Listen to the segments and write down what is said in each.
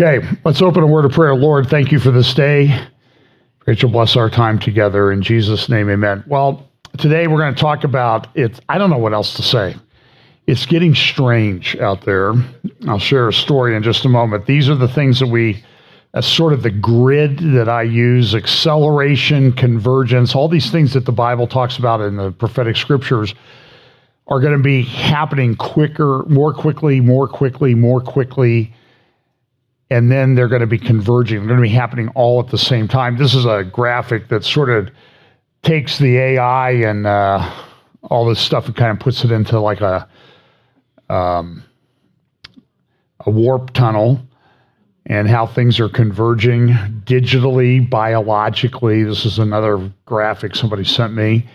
Okay, let's open a word of prayer. Lord, thank you for this day. Rachel, bless our time together. In Jesus' name, amen. Well, today we're going to talk about it. I don't know what else to say. It's getting strange out there. I'll share a story in just a moment. These are the things that that's sort of the grid that I use: acceleration, convergence, all these things that the Bible talks about in the prophetic scriptures are going to be happening quicker, more quickly, and then they're going to be converging. They're going to be happening all at the same time. This is a graphic that sort of takes the AI and all this stuff and kind of puts it into like a warp tunnel, and how things are converging digitally, biologically. This is another graphic somebody sent me.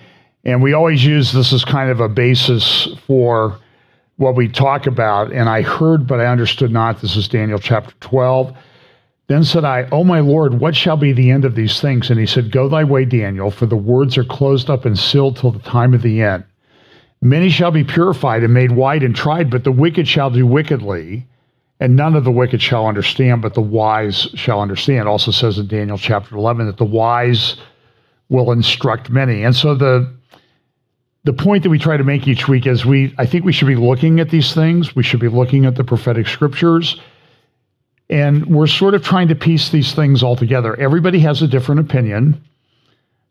And we always use this as kind of a basis for what we talk about. And I heard, but I understood not. This is Daniel chapter 12. Then said I, "O my Lord, what shall be the end of these things?" And he said, "Go thy way, Daniel, for the words are closed up and sealed till the time of the end. Many shall be purified and made white and tried, but the wicked shall do wickedly, and none of the wicked shall understand, but the wise shall understand." Also says in Daniel chapter 11 that the wise will instruct many. And so the point that we try to make each week is I think we should be looking at these things. We should be looking at the prophetic scriptures, and we're sort of trying to piece these things all together. Everybody has a different opinion.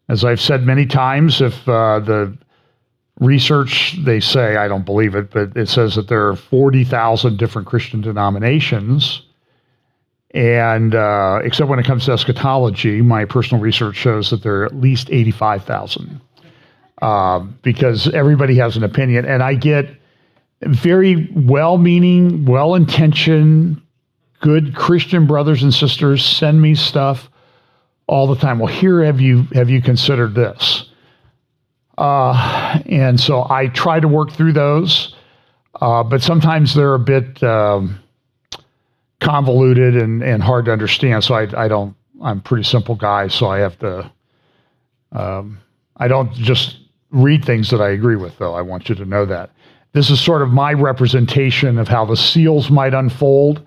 As I've said many times, if the research, they say, I don't believe it, but it says that there are 40,000 different Christian denominations. And except when it comes to eschatology, my personal research shows that there are at least 85,000. Because everybody has an opinion. And I get very well-meaning, well-intentioned, good Christian brothers and sisters send me stuff all the time. Well, here, have you considered this? And so I try to work through those, but sometimes they're a bit convoluted and hard to understand. So I'm a pretty simple guy, so I have to, I don't just read things that I agree with, though. I want you to know that. This is sort of my representation of how the seals might unfold.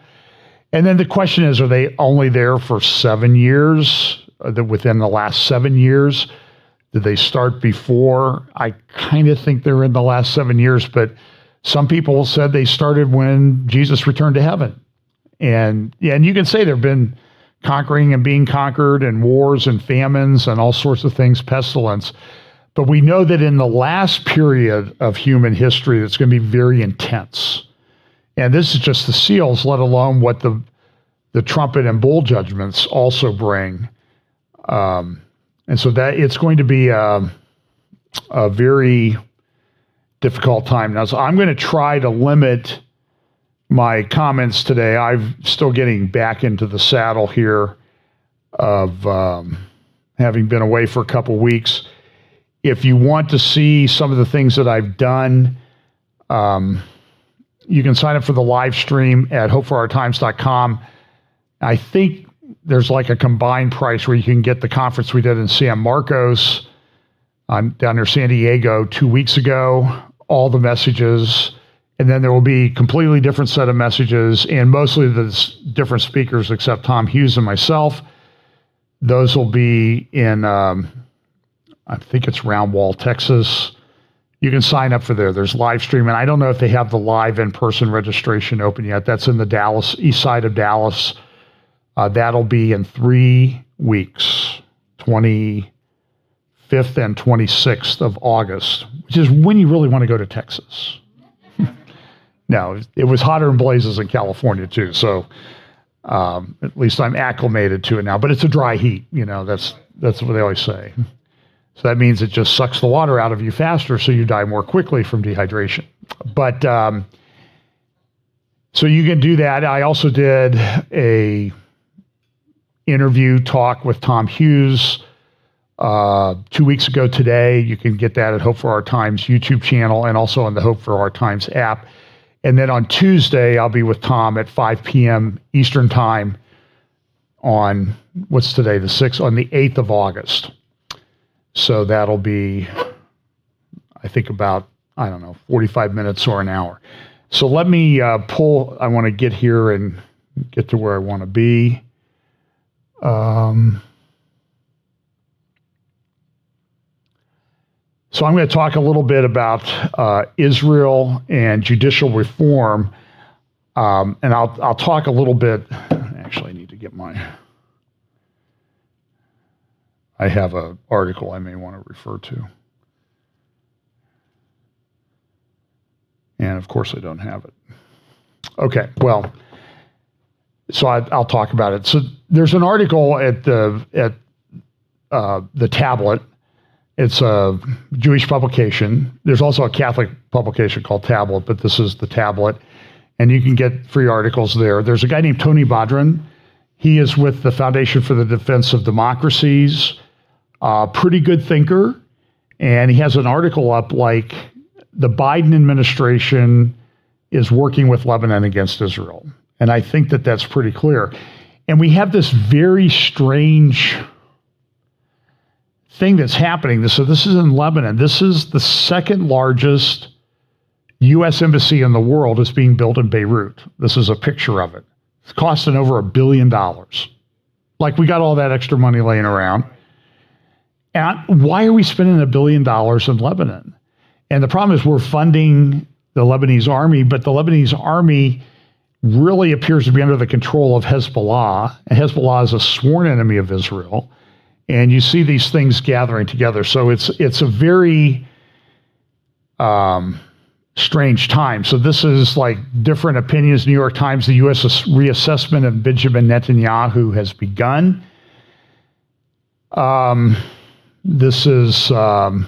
And then the question is, are they only there for 7 years? Within the last 7 years? Did they start before? I kind of think they're in the last 7 years, but some people said they started when Jesus returned to heaven. And you can say there have been conquering and being conquered, and wars and famines and all sorts of things, pestilence. But we know that in the last period of human history, it's going to be very intense. And this is just the seals, let alone what the trumpet and bowl judgments also bring. And so that it's going to be a very difficult time. Now, so I'm going to try to limit my comments today. I'm still getting back into the saddle here of having been away for a couple weeks. If you want to see some of the things that I've done, you can sign up for the live stream at hopeforourtimes.com. I think there's like a combined price where you can get the conference we did in San Marcos, down near San Diego 2 weeks ago, all the messages, and then there will be a completely different set of messages, and mostly the different speakers except Tom Hughes and myself. Those will be in, I think it's Round Wall, Texas. You can sign up for there. There's live stream, and I don't know if they have the live in-person registration open yet. That's in the east side of Dallas. That'll be in 3 weeks, 25th and 26th of August, which is when you really want to go to Texas. No, it was hotter than blazes in California too, so at least I'm acclimated to it now. But it's a dry heat, that's what they always say. So that means it just sucks the water out of you faster, so you die more quickly from dehydration. But so you can do that. I also did a interview talk with Tom Hughes 2 weeks ago today. You can get that at Hope for Our Times YouTube channel and also on the Hope for Our Times app. And then on Tuesday, I'll be with Tom at 5 p.m. Eastern Time on, what's today, the 6th, on the 8th of August. So that'll be, I think, about, 45 minutes or an hour. So let me I want to get here and get to where I want to be. So I'm going to talk a little bit about Israel and judicial reform, and I'll talk a little bit. Actually, I need to get I have an article I may want to refer to, and of course I don't have it. Okay, well, so I'll talk about it. So there's an article at the Tablet. It's a Jewish publication. There's also a Catholic publication called Tablet, but this is the Tablet. And you can get free articles there. There's a guy named Tony Badran. He is with the Foundation for the Defense of Democracies. Pretty good thinker. And he has an article up like the Biden administration is working with Lebanon against Israel. And I think that that's pretty clear. And we have this very strange thing that's happening. So this is in Lebanon. This is the second largest U.S. embassy in the world is being built in Beirut. This is a picture of it. It's costing over $1 billion. Like we got all that extra money laying around. And why are we spending $1 billion in Lebanon? And the problem is we're funding the Lebanese army, but the Lebanese army really appears to be under the control of Hezbollah. And Hezbollah is a sworn enemy of Israel. And you see these things gathering together. So it's a very strange time. So this is like different opinions. New York Times, the U.S. reassessment of Benjamin Netanyahu has begun. This is Thomas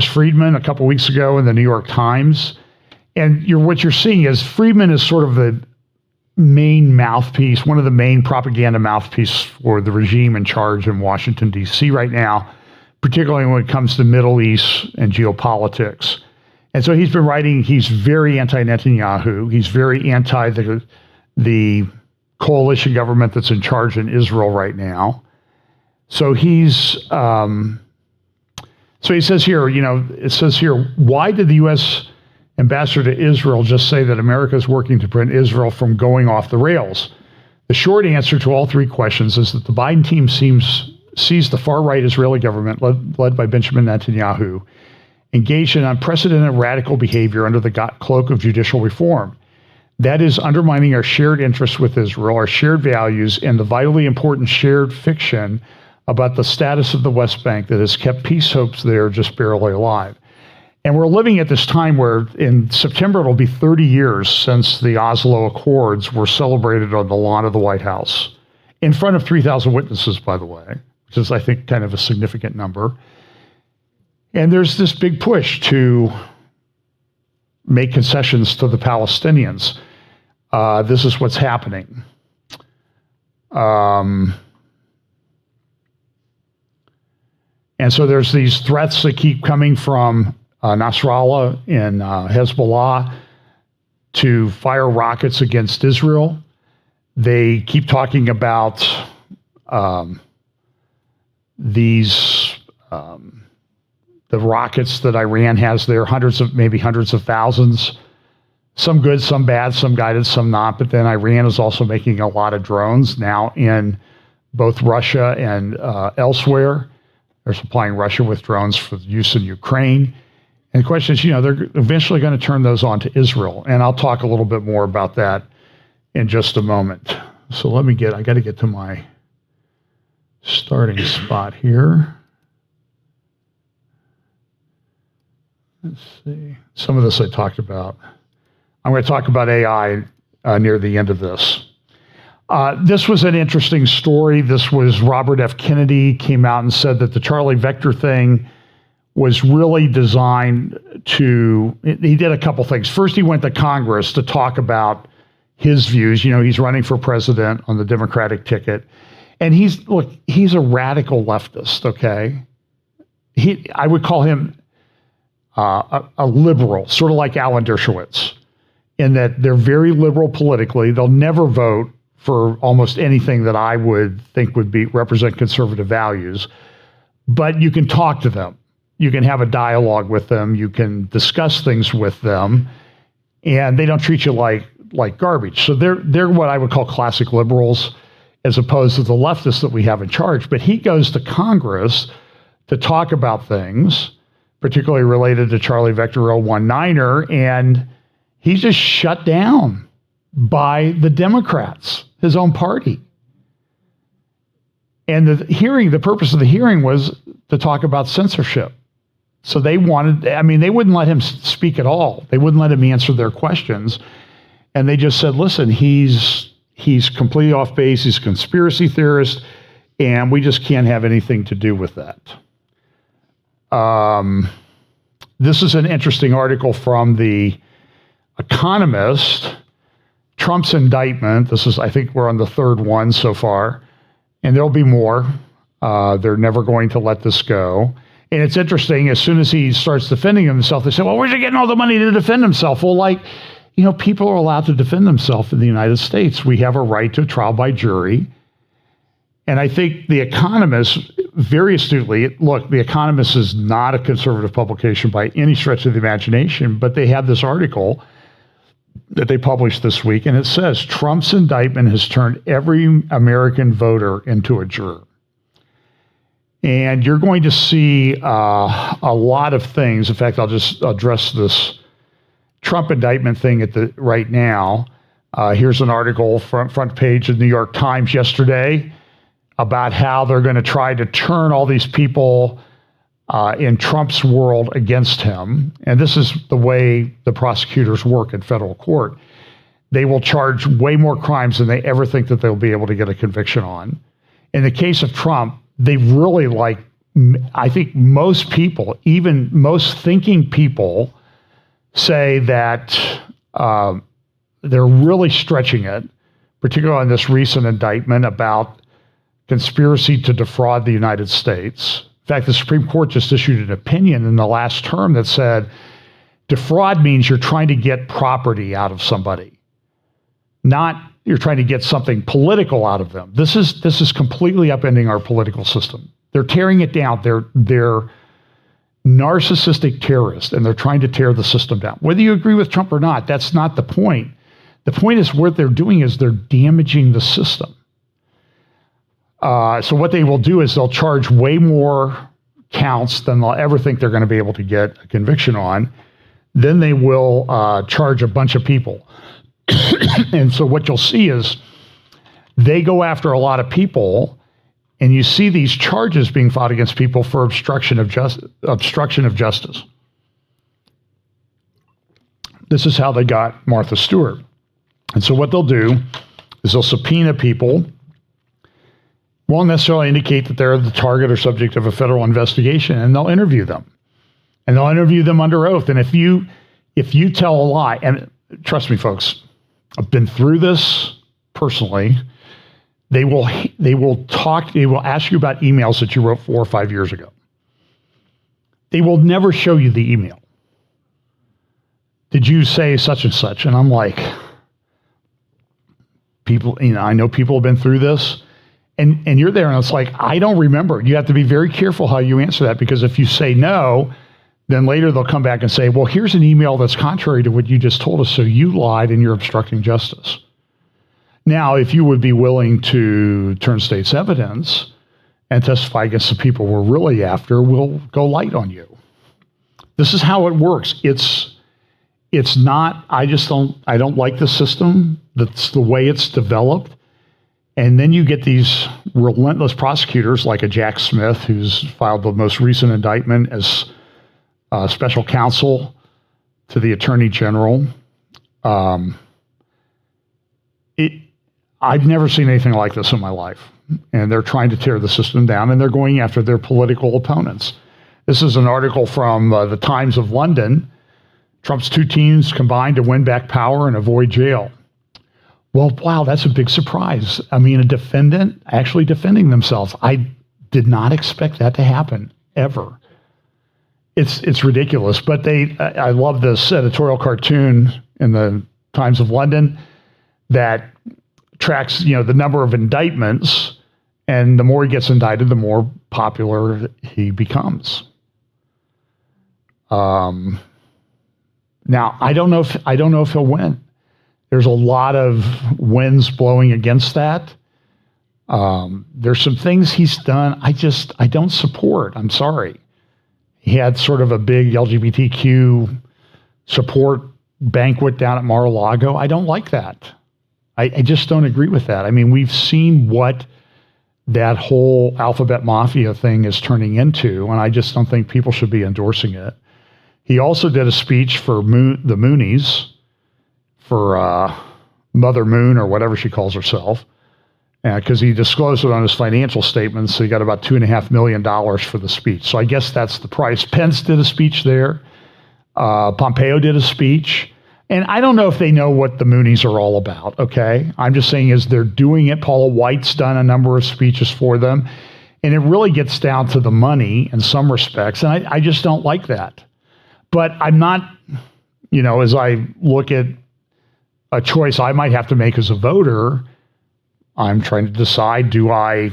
Friedman a couple weeks ago in the New York Times. And what you're seeing is Friedman is sort of the main mouthpiece, one of the main propaganda mouthpieces for the regime in charge in Washington, D.C. right now, particularly when it comes to Middle East and geopolitics. And so he's been writing, he's very anti-Netanyahu. He's very anti the coalition government that's in charge in Israel right now. So he says here, it says here, why did the U.S. ambassador to Israel just say that America is working to prevent Israel from going off the rails? The short answer to all three questions is that the Biden team sees the far-right Israeli government, led by Benjamin Netanyahu, engaged in unprecedented radical behavior under the cloak of judicial reform. That is undermining our shared interests with Israel, our shared values, and the vitally important shared fiction about the status of the West Bank that has kept peace hopes there just barely alive. And we're living at this time where in September, it'll be 30 years since the Oslo Accords were celebrated on the lawn of the White House, in front of 3,000 witnesses, by the way, which is, I think, kind of a significant number. And there's this big push to make concessions to the Palestinians. This is what's happening. And so there's these threats that keep coming from Nasrallah and Hezbollah to fire rockets against Israel. They keep talking about the rockets that Iran has there, maybe hundreds of thousands, some good, some bad, some guided, some not. But then Iran is also making a lot of drones now in both Russia and elsewhere. They're supplying Russia with drones for use in Ukraine. And the question is, they're eventually going to turn those on to Israel. And I'll talk a little bit more about that in just a moment. So I got to get to my starting spot here. Let's see. Some of this I talked about. I'm going to talk about AI near the end of this. This was an interesting story. This was Robert F. Kennedy came out and said that the Charlie Vector thing was really designed he did a couple things. First, he went to Congress to talk about his views. He's running for president on the Democratic ticket. And he's a radical leftist, okay? I would call him a liberal, sort of like Alan Dershowitz, in that they're very liberal politically. They'll never vote for almost anything that I would think would represent conservative values. But you can talk to them. You can have a dialogue with them. You can discuss things with them. And they don't treat you like like garbage. So they're what I would call classic liberals, as opposed to the leftists that we have in charge. But he goes to Congress to talk about things, particularly related to Charlie Vector 019er, and he's just shut down by the Democrats, his own party. And the purpose of the hearing was to talk about censorship. So they wouldn't let him speak at all. They wouldn't let him answer their questions. And they just said, listen, he's completely off base. He's a conspiracy theorist, and we just can't have anything to do with that. This is an interesting article from The Economist. Trump's indictment. I think we're on the third one so far, and there'll be more. They're never going to let this go. And it's interesting, as soon as he starts defending himself, they say, well, where's he getting all the money to defend himself? Well, people are allowed to defend themselves in the United States. We have a right to a trial by jury. And I think The Economist, very astutely, The Economist is not a conservative publication by any stretch of the imagination, but they have this article that they published this week, and it says, Trump's indictment has turned every American voter into a juror. And you're going to see a lot of things. In fact, I'll just address this Trump indictment thing right now. Here's an article, front page of the New York Times yesterday, about how they're going to try to turn all these people in Trump's world against him. And this is the way the prosecutors work in federal court. They will charge way more crimes than they ever think that they'll be able to get a conviction on. In the case of Trump, they really I think most people, even most thinking people, say that they're really stretching it, particularly on this recent indictment about conspiracy to defraud the United States. In fact, the Supreme Court just issued an opinion in the last term that said defraud means you're trying to get property out of somebody, not you're trying to get something political out of them. This is completely upending our political system. They're tearing it down. They're narcissistic terrorists, and they're trying to tear the system down. Whether you agree with Trump or not, that's not the point. The point is what they're doing is they're damaging the system. So what they will do is they'll charge way more counts than they'll ever think they're going to be able to get a conviction on. Then they will charge a bunch of people. And so what you'll see is they go after a lot of people, and you see these charges being filed against people for obstruction of justice. This is how they got Martha Stewart. And so what they'll do is they'll subpoena people, won't necessarily indicate that they're the target or subject of a federal investigation, and they'll interview them. And they'll interview them under oath. And if you tell a lie, and trust me, folks, I've been through this personally. They will ask you about emails that you wrote 4 or 5 years ago. They will never show you the email. Did you say such and such? And I'm like, people, I know people have been through this, and you're there, and it's like, I don't remember. You have to be very careful how you answer that, because if you say no, then later they'll come back and say, well, here's an email that's contrary to what you just told us, so you lied and you're obstructing justice. Now, if you would be willing to turn state's evidence and testify against the people we're really after, we'll go light on you. This is how it works. It's not, I don't like the system. That's the way it's developed. And then you get these relentless prosecutors like a Jack Smith, who's filed the most recent indictment as special counsel to the Attorney General. I've never seen anything like this in my life. And they're trying to tear the system down, and they're going after their political opponents. This is an article from the Times of London. Trump's two teams combined to win back power and avoid jail. Well, wow, that's a big surprise. I mean, a defendant actually defending themselves. I did not expect that to happen, ever. It's ridiculous. But I love this editorial cartoon in the Times of London that tracks, the number of indictments, and the more he gets indicted, the more popular he becomes. Now, I don't know if he'll win. There's a lot of winds blowing against that. There's some things he's done I don't support. I'm sorry. He had sort of a big LGBTQ support banquet down at Mar-a-Lago. I don't like that. I just don't agree with that. I mean, we've seen what that whole alphabet mafia thing is turning into, and I just don't think people should be endorsing it. He also did a speech for the Moonies, for Mother Moon or whatever she calls herself, because he disclosed it on his financial statements. So he got about $2.5 million for the speech. So I guess that's the price. Pence did a speech there. Pompeo did a speech. And I don't know if they know what the Moonies are all about, okay? I'm just saying is they're doing it. Paula White's done a number of speeches for them. And it really gets down to the money in some respects. And I just don't like that. But I'm not, as I look at a choice I might have to make as a voter, I'm trying to decide, do I,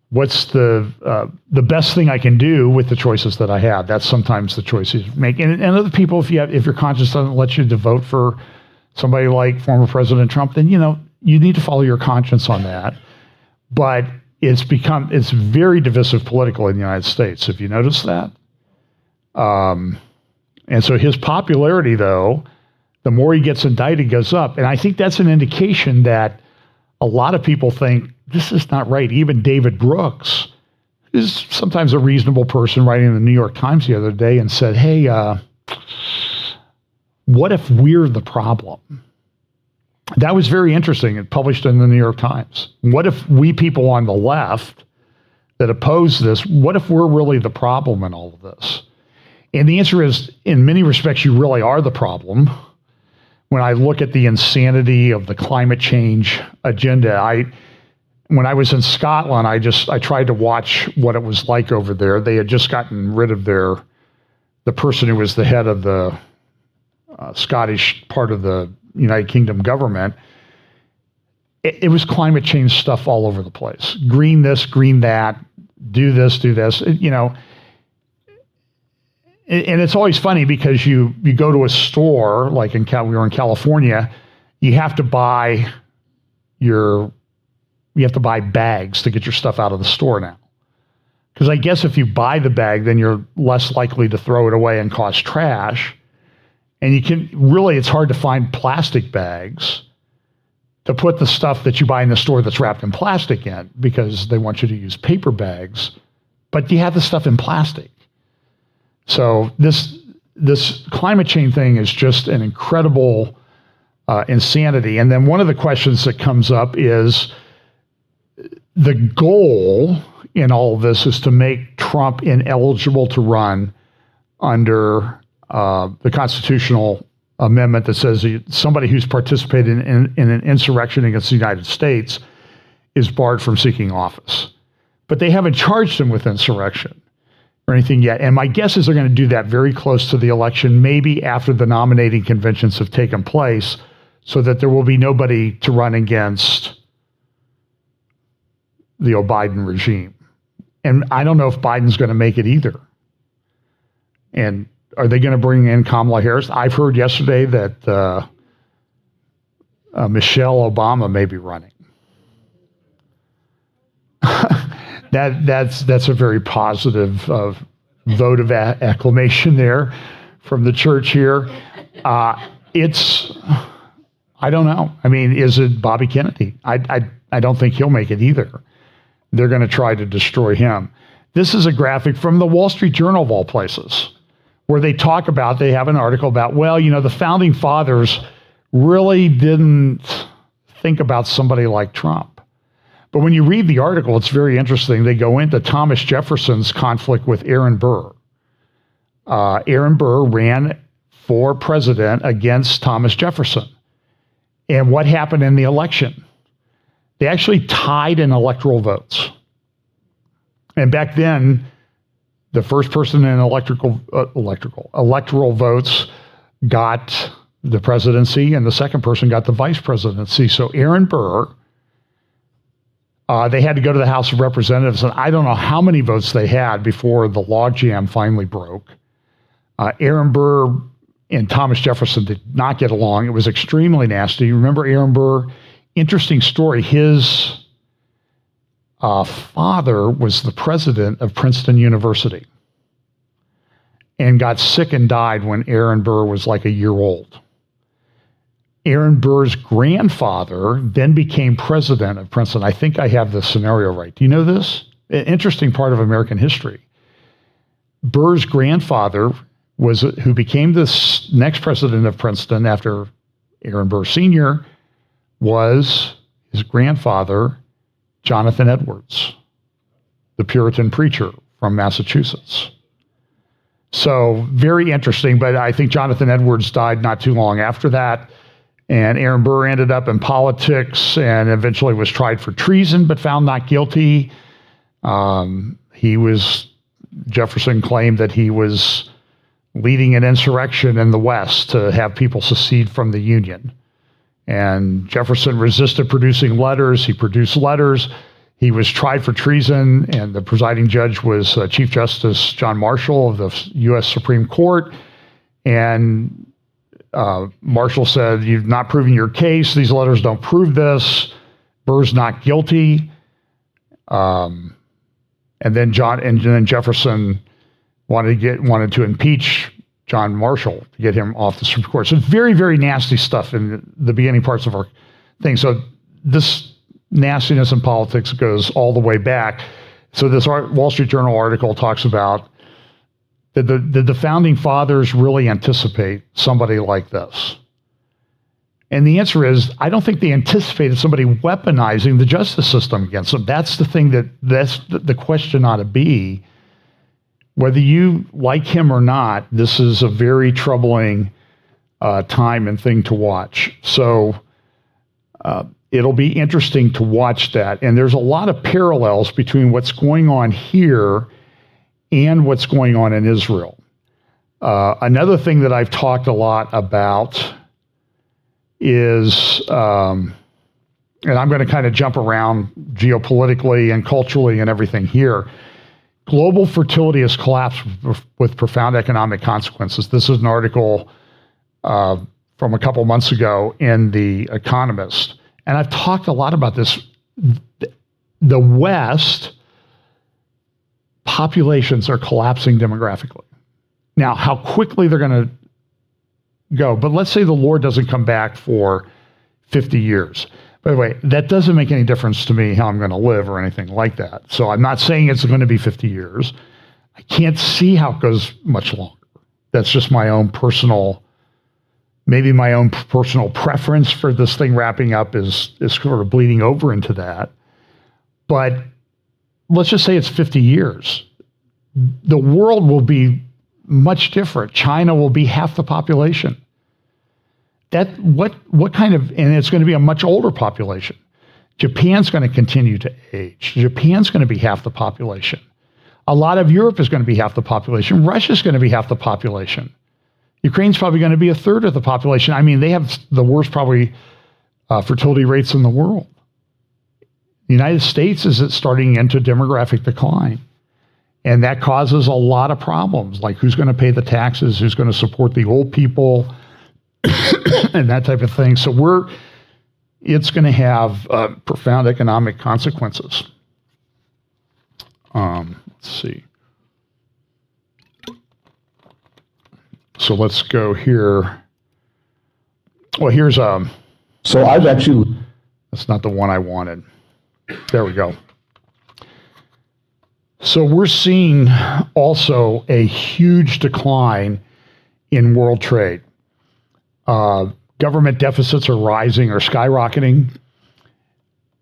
what's the best thing I can do with the choices that I have? That's sometimes the choices you make. And other people, if your conscience doesn't let you to vote for somebody like former President Trump, then, you need to follow your conscience on that. But it's very divisive politically in the United States. Have you noticed that? And so his popularity, though, the more he gets indicted, goes up. And I think that's an indication that a lot of people think this is not right. Even David Brooks is sometimes a reasonable person, writing in the New York Times the other day and said, hey, what if we're the problem? That was very interesting. It published in the New York Times. What if we people on the left that oppose this, what if we're really the problem in all of this? And the answer is, in many respects, you really are the problem. When I look at the insanity of the climate change agenda, when I was in Scotland, I tried to watch what it was like over there. They had just gotten rid of the person who was the head of the Scottish part of the United Kingdom government. It was climate change stuff all over the place. Green this, green that, do this, do this. And it's always funny because you go to a store, like we were in California, you have to buy bags to get your stuff out of the store now. Because I guess if you buy the bag, then you're less likely to throw it away and cause trash. And it's hard to find plastic bags to put the stuff that you buy in the store that's wrapped in plastic in, because they want you to use paper bags, but you have the stuff in plastic. So this climate change thing is just an incredible insanity. And then one of the questions that comes up is the goal in all of this is to make Trump ineligible to run under the constitutional amendment that says somebody who's participated in an insurrection against the United States is barred from seeking office. But they haven't charged him with insurrection or anything yet. And my guess is they're going to do that very close to the election, maybe after the nominating conventions have taken place, so that there will be nobody to run against the Biden regime. And I don't know if Biden's going to make it either. And are they going to bring in Kamala Harris? I've heard yesterday that Michelle Obama may be running. That's a very positive vote of acclamation there from the church here. I don't know. I mean, is it Bobby Kennedy? I don't think he'll make it either. They're going to try to destroy him. This is a graphic from the Wall Street Journal of all places, where they have an article about, the founding fathers really didn't think about somebody like Trump. But when you read the article, it's very interesting. They go into Thomas Jefferson's conflict with Aaron Burr. Aaron Burr ran for president against Thomas Jefferson. And what happened in the election? They actually tied in electoral votes. And back then, the first person in electoral votes got the presidency, and the second person got the vice presidency. So Aaron Burr, they had to go to the House of Representatives, and I don't know how many votes they had before the logjam finally broke. Aaron Burr and Thomas Jefferson did not get along. It was extremely nasty. You remember Aaron Burr? Interesting story. His father was the president of Princeton University and got sick and died when Aaron Burr was like a year old. Aaron Burr's grandfather then became president of Princeton. I think I have the scenario right. Do you know this? An interesting part of American history. Burr's grandfather who became the next president of Princeton after Aaron Burr Sr. was his grandfather, Jonathan Edwards, the Puritan preacher from Massachusetts. So very interesting, but I think Jonathan Edwards died not too long after that. And Aaron Burr ended up in politics and eventually was tried for treason, but found not guilty. Jefferson claimed that he was leading an insurrection in the West to have people secede from the Union. And Jefferson resisted producing letters. He produced letters. He was tried for treason, and the presiding judge was Chief Justice John Marshall of the U.S. Supreme Court. And Marshall said, "You've not proven your case. These letters don't prove this. Burr's not guilty." And then Jefferson wanted to impeach John Marshall to get him off the Supreme Court. So very, very nasty stuff in the beginning parts of our thing. So this nastiness in politics goes all the way back. So this Wall Street Journal article talks about, did the founding fathers really anticipate somebody like this? And the answer is, I don't think they anticipated somebody weaponizing the justice system against them. That's the thing that's the question ought to be. Whether you like him or not, this is a very troubling time and thing to watch. So it'll be interesting to watch that. And there's a lot of parallels between what's going on here and what's going on in Israel. Another thing that I've talked a lot about is, and I'm going to kind of jump around geopolitically and culturally and everything here. Global fertility has collapsed with profound economic consequences. This is an article from a couple months ago in The Economist. And I've talked a lot about this. The West populations are collapsing demographically. Now, how quickly they're going to go, but let's say the Lord doesn't come back for 50 years. By the way, that doesn't make any difference to me how I'm going to live or anything like that. So I'm not saying it's going to be 50 years. I can't see how it goes much longer. That's just my own personal, maybe my own personal preference for this thing wrapping up is sort of bleeding over into that. But let's just say it's 50 years. The world will be much different. China will be half the population. What kind of, and it's going to be a much older population. Japan's going to continue to age. Japan's going to be half the population. A lot of Europe is going to be half the population. Russia's going to be half the population. Ukraine's probably going to be a third of the population. I mean, they have the worst probably fertility rates in the world. The United States is starting into demographic decline. And that causes a lot of problems, like who's going to pay the taxes, who's going to support the old people, and that type of thing. So it's going to have profound economic consequences. Let's see. So let's go here. Well, here's So I've actually. That's not the one I wanted. There we go. So we're seeing also a huge decline in world trade. Government deficits are rising or skyrocketing.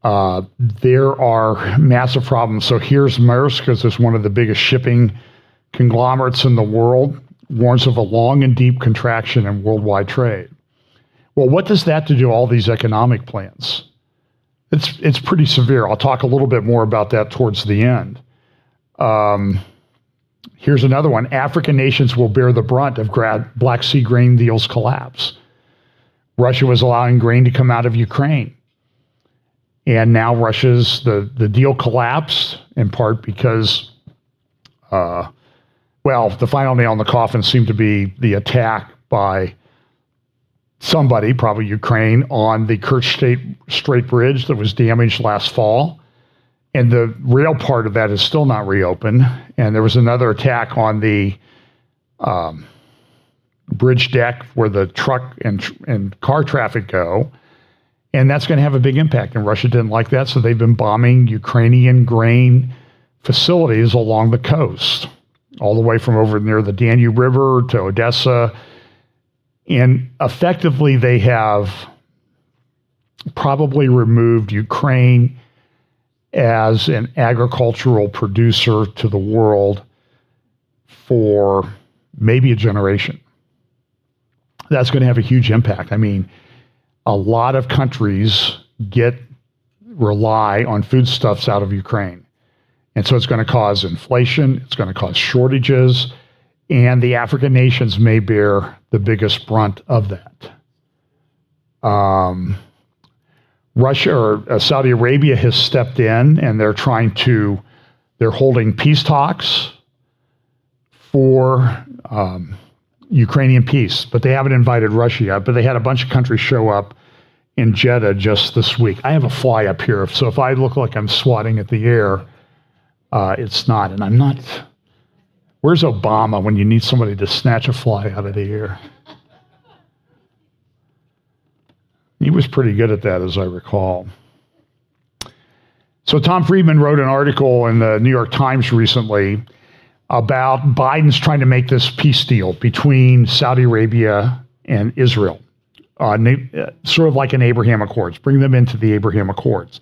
There are massive problems. So here's Maersk, because it's one of the biggest shipping conglomerates in the world, warns of a long and deep contraction in worldwide trade. Well, what does that do to all these economic plans? It's pretty severe. I'll talk a little bit more about that towards the end. Here's another one. African nations will bear the brunt of Black Sea grain deals collapse. Russia was allowing grain to come out of Ukraine. And now the deal collapsed in part because, the final nail in the coffin seemed to be the attack by somebody, probably Ukraine, on the Kerch Strait Bridge that was damaged last fall. And the rail part of that is still not reopened. And there was another attack on the bridge deck where the truck and car traffic go. And that's going to have a big impact. And Russia didn't like that, so they've been bombing Ukrainian grain facilities along the coast, all the way from over near the Danube River to Odessa. And effectively, they have probably removed Ukraine as an agricultural producer to the world for maybe a generation. That's going to have a huge impact. I mean, a lot of countries rely on foodstuffs out of Ukraine. And so it's going to cause inflation, it's going to cause shortages, and the African nations may bear the biggest brunt of that. Russia or Saudi Arabia has stepped in, and they're holding peace talks for Ukrainian peace, but they haven't invited Russia yet. But they had a bunch of countries show up in Jeddah just this week. I have a fly up here, so if I look like I'm swatting at the air, it's not. And I'm not. Where's Obama when you need somebody to snatch a fly out of the air? He was pretty good at that, as I recall. So Tom Friedman wrote an article in the New York Times recently about Biden's trying to make this peace deal between Saudi Arabia and Israel, sort of like an Abraham Accords, bring them into the Abraham Accords.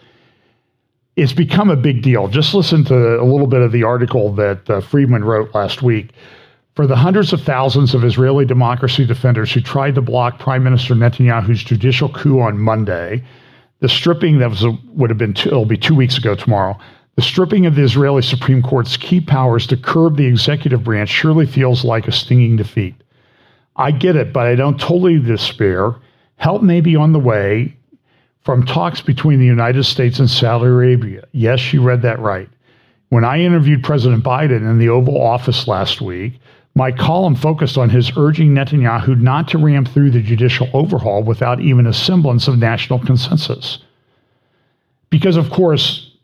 It's become a big deal. Just listen to a little bit of the article that Friedman wrote last week. For the hundreds of thousands of Israeli democracy defenders who tried to block Prime Minister Netanyahu's judicial coup on Monday, the stripping it'll be 2 weeks ago tomorrow, the stripping of the Israeli Supreme Court's key powers to curb the executive branch surely feels like a stinging defeat. I get it, but I don't totally despair. Help may be on the way from talks between the United States and Saudi Arabia. Yes, you read that right. When I interviewed President Biden in the Oval Office last week, my column focused on his urging Netanyahu not to ram through the judicial overhaul without even a semblance of national consensus. Because, of course,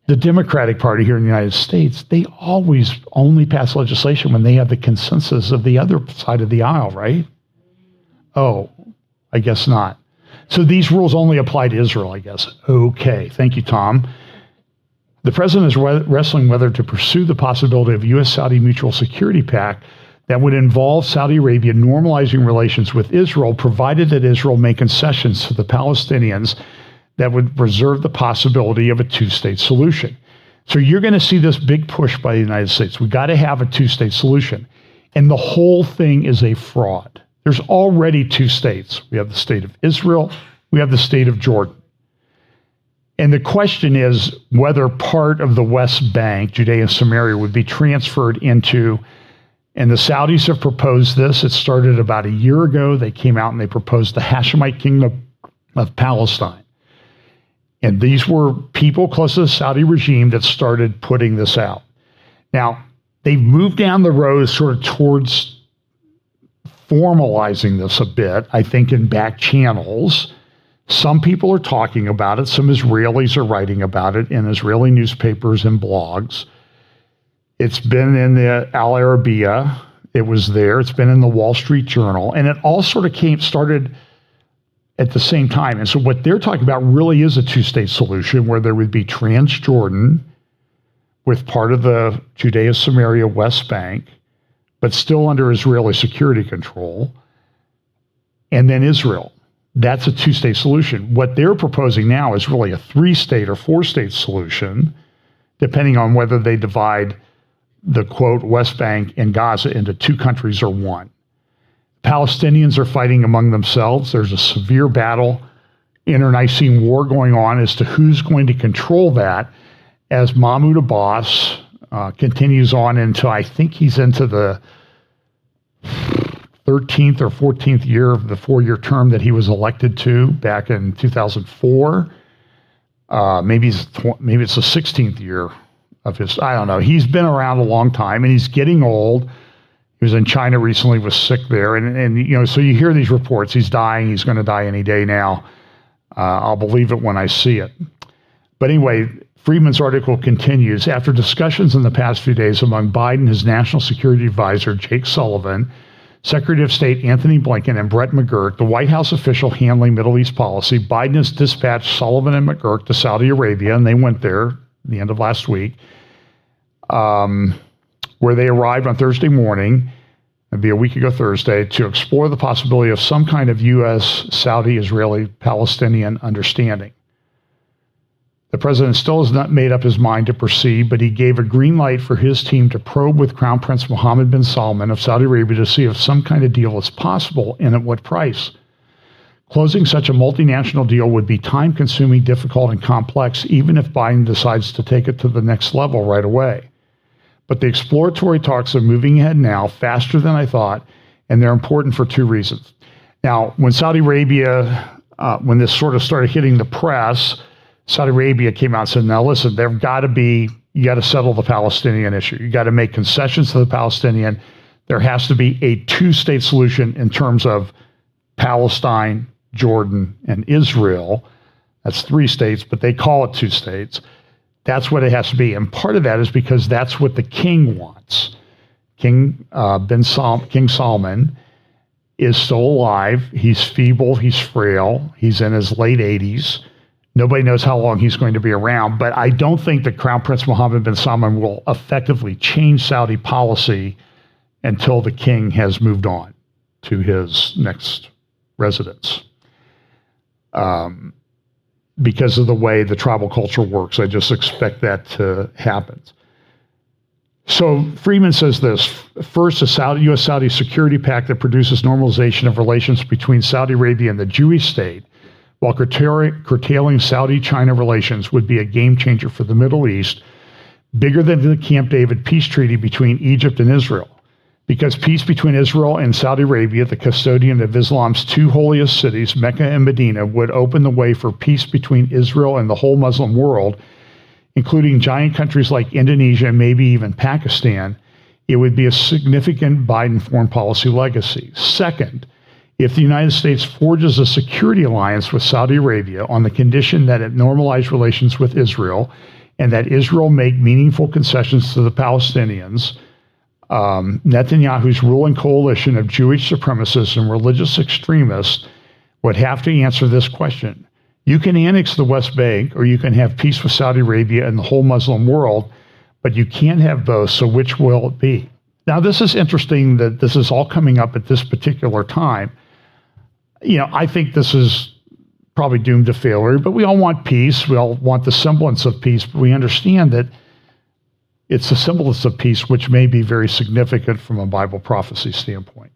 the Democratic Party here in the United States, they always only pass legislation when they have the consensus of the other side of the aisle, right? Oh, I guess not. So these rules only apply to Israel, I guess. Okay, thank you, Tom. The president is wrestling whether to pursue the possibility of U.S.-Saudi mutual security pact that would involve Saudi Arabia normalizing relations with Israel, provided that Israel make concessions to the Palestinians that would preserve the possibility of a two-state solution. So you're going to see this big push by the United States. We got to have a two-state solution. And the whole thing is a fraud. There's already two states. We have the state of Israel. We have the state of Jordan. And the question is whether part of the West Bank, Judea and Samaria, would be transferred into, and the Saudis have proposed this. It started about a year ago. They came out and they proposed the Hashemite Kingdom of Palestine. And these were people close to the Saudi regime that started putting this out. Now, they've moved down the road sort of towards formalizing this a bit, I think, in back channels. Some people are talking about it. Some Israelis are writing about it in Israeli newspapers and blogs. It's been in the Al Arabiya. It was there. It's been in the Wall Street Journal. And it all sort of started at the same time. And so what they're talking about really is a two-state solution where there would be Transjordan with part of the Judea-Samaria West Bank, but still under Israeli security control, and then Israel. That's a two-state solution. What they're proposing now is really a three-state or four-state solution, depending on whether they divide the, quote, West Bank and Gaza into two countries or one. Palestinians are fighting among themselves. There's a severe battle, internecine war going on as to who's going to control that as Mahmoud Abbas continues on until I think he's into the 13th or 14th year of the four-year term that he was elected to back in 2004. Maybe it's the 16th year of his, I don't know. He's been around a long time and he's getting old He was in China recently, was sick there. And so you hear these reports. He's dying. He's going to die any day now. I'll believe it when I see it. But anyway, Friedman's article continues. After discussions in the past few days among Biden, his national security advisor, Jake Sullivan, Secretary of State Anthony Blinken, and Brett McGurk, the White House official handling Middle East policy, Biden has dispatched Sullivan and McGurk to Saudi Arabia, and they went there the end of last week, where they arrived on Thursday morning, it'd be a week ago Thursday, to explore the possibility of some kind of U.S., Saudi, Israeli, Palestinian understanding. The president still has not made up his mind to proceed, but he gave a green light for his team to probe with Crown Prince Mohammed bin Salman of Saudi Arabia to see if some kind of deal is possible and at what price. Closing such a multinational deal would be time-consuming, difficult, and complex, even if Biden decides to take it to the next level right away. But the exploratory talks are moving ahead now, faster than I thought, and they're important for two reasons. Now, when Saudi Arabia, when this sort of started hitting the press, Saudi Arabia came out and said, now listen, you got to settle the Palestinian issue. You got to make concessions to the Palestinian. There has to be a two-state solution in terms of Palestine, Jordan, and Israel. That's 3 states, but they call it 2 states. That's what it has to be. And part of that is because that's what the king wants. King Salman is still alive. He's feeble. He's frail. He's in his late 80s. Nobody knows how long he's going to be around, but I don't think that Crown Prince Mohammed bin Salman will effectively change Saudi policy until the king has moved on to his next residence. Because of the way the tribal culture works, I just expect that to happen. So Friedman says this: first, a U.S.-Saudi security pact that produces normalization of relations between Saudi Arabia and the Jewish state, while curtailing Saudi-China relations, would be a game changer for the Middle East, bigger than the Camp David peace treaty between Egypt and Israel. Because peace between Israel and Saudi Arabia, the custodian of Islam's 2 holiest cities, Mecca and Medina, would open the way for peace between Israel and the whole Muslim world, including giant countries like Indonesia and maybe even Pakistan. It would be a significant Biden foreign policy legacy. Second, if the United States forges a security alliance with Saudi Arabia on the condition that it normalize relations with Israel and that Israel make meaningful concessions to the Palestinians, Netanyahu's ruling coalition of Jewish supremacists and religious extremists would have to answer this question. You can annex the West Bank, or you can have peace with Saudi Arabia and the whole Muslim world, but you can't have both, so which will it be? Now, this is interesting that this is all coming up at this particular time. I think this is probably doomed to failure, but we all want peace. We all want the semblance of peace, but we understand that it's the semblance of peace which may be very significant from a Bible prophecy standpoint.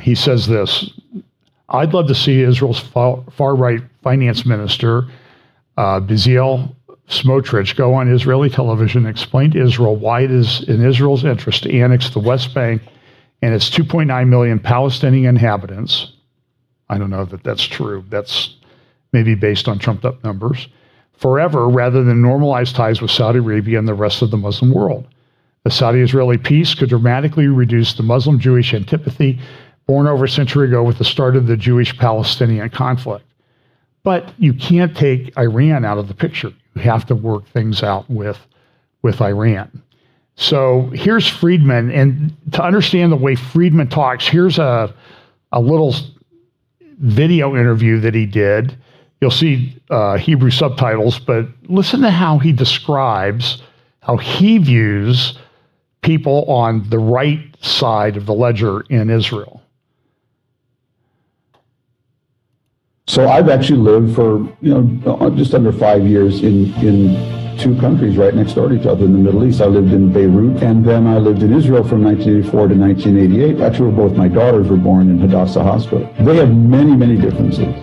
He says this: I'd love to see Israel's far-right finance minister, Bezalel Smotrich, go on Israeli television and explain to Israel why it is in Israel's interest to annex the West Bank and its 2.9 million Palestinian inhabitants. I don't know that that's true. That's maybe based on trumped up numbers. Forever, rather than normalize ties with Saudi Arabia and the rest of the Muslim world. The Saudi-Israeli peace could dramatically reduce the Muslim-Jewish antipathy born over a century ago with the start of the Jewish-Palestinian conflict. But you can't take Iran out of the picture. You have to work things out with Iran. So here's Friedman, and to understand the way Friedman talks, here's a little video interview that he did. You'll see Hebrew subtitles, but listen to how he describes how he views people on the right side of the ledger in Israel. So I've actually lived for just under 5 years in 2 countries right next door to each other in the Middle East. I lived in Beirut, and then I lived in Israel from 1984 to 1988. Actually, both my daughters were born in Hadassah Hospital. They have many, many differences,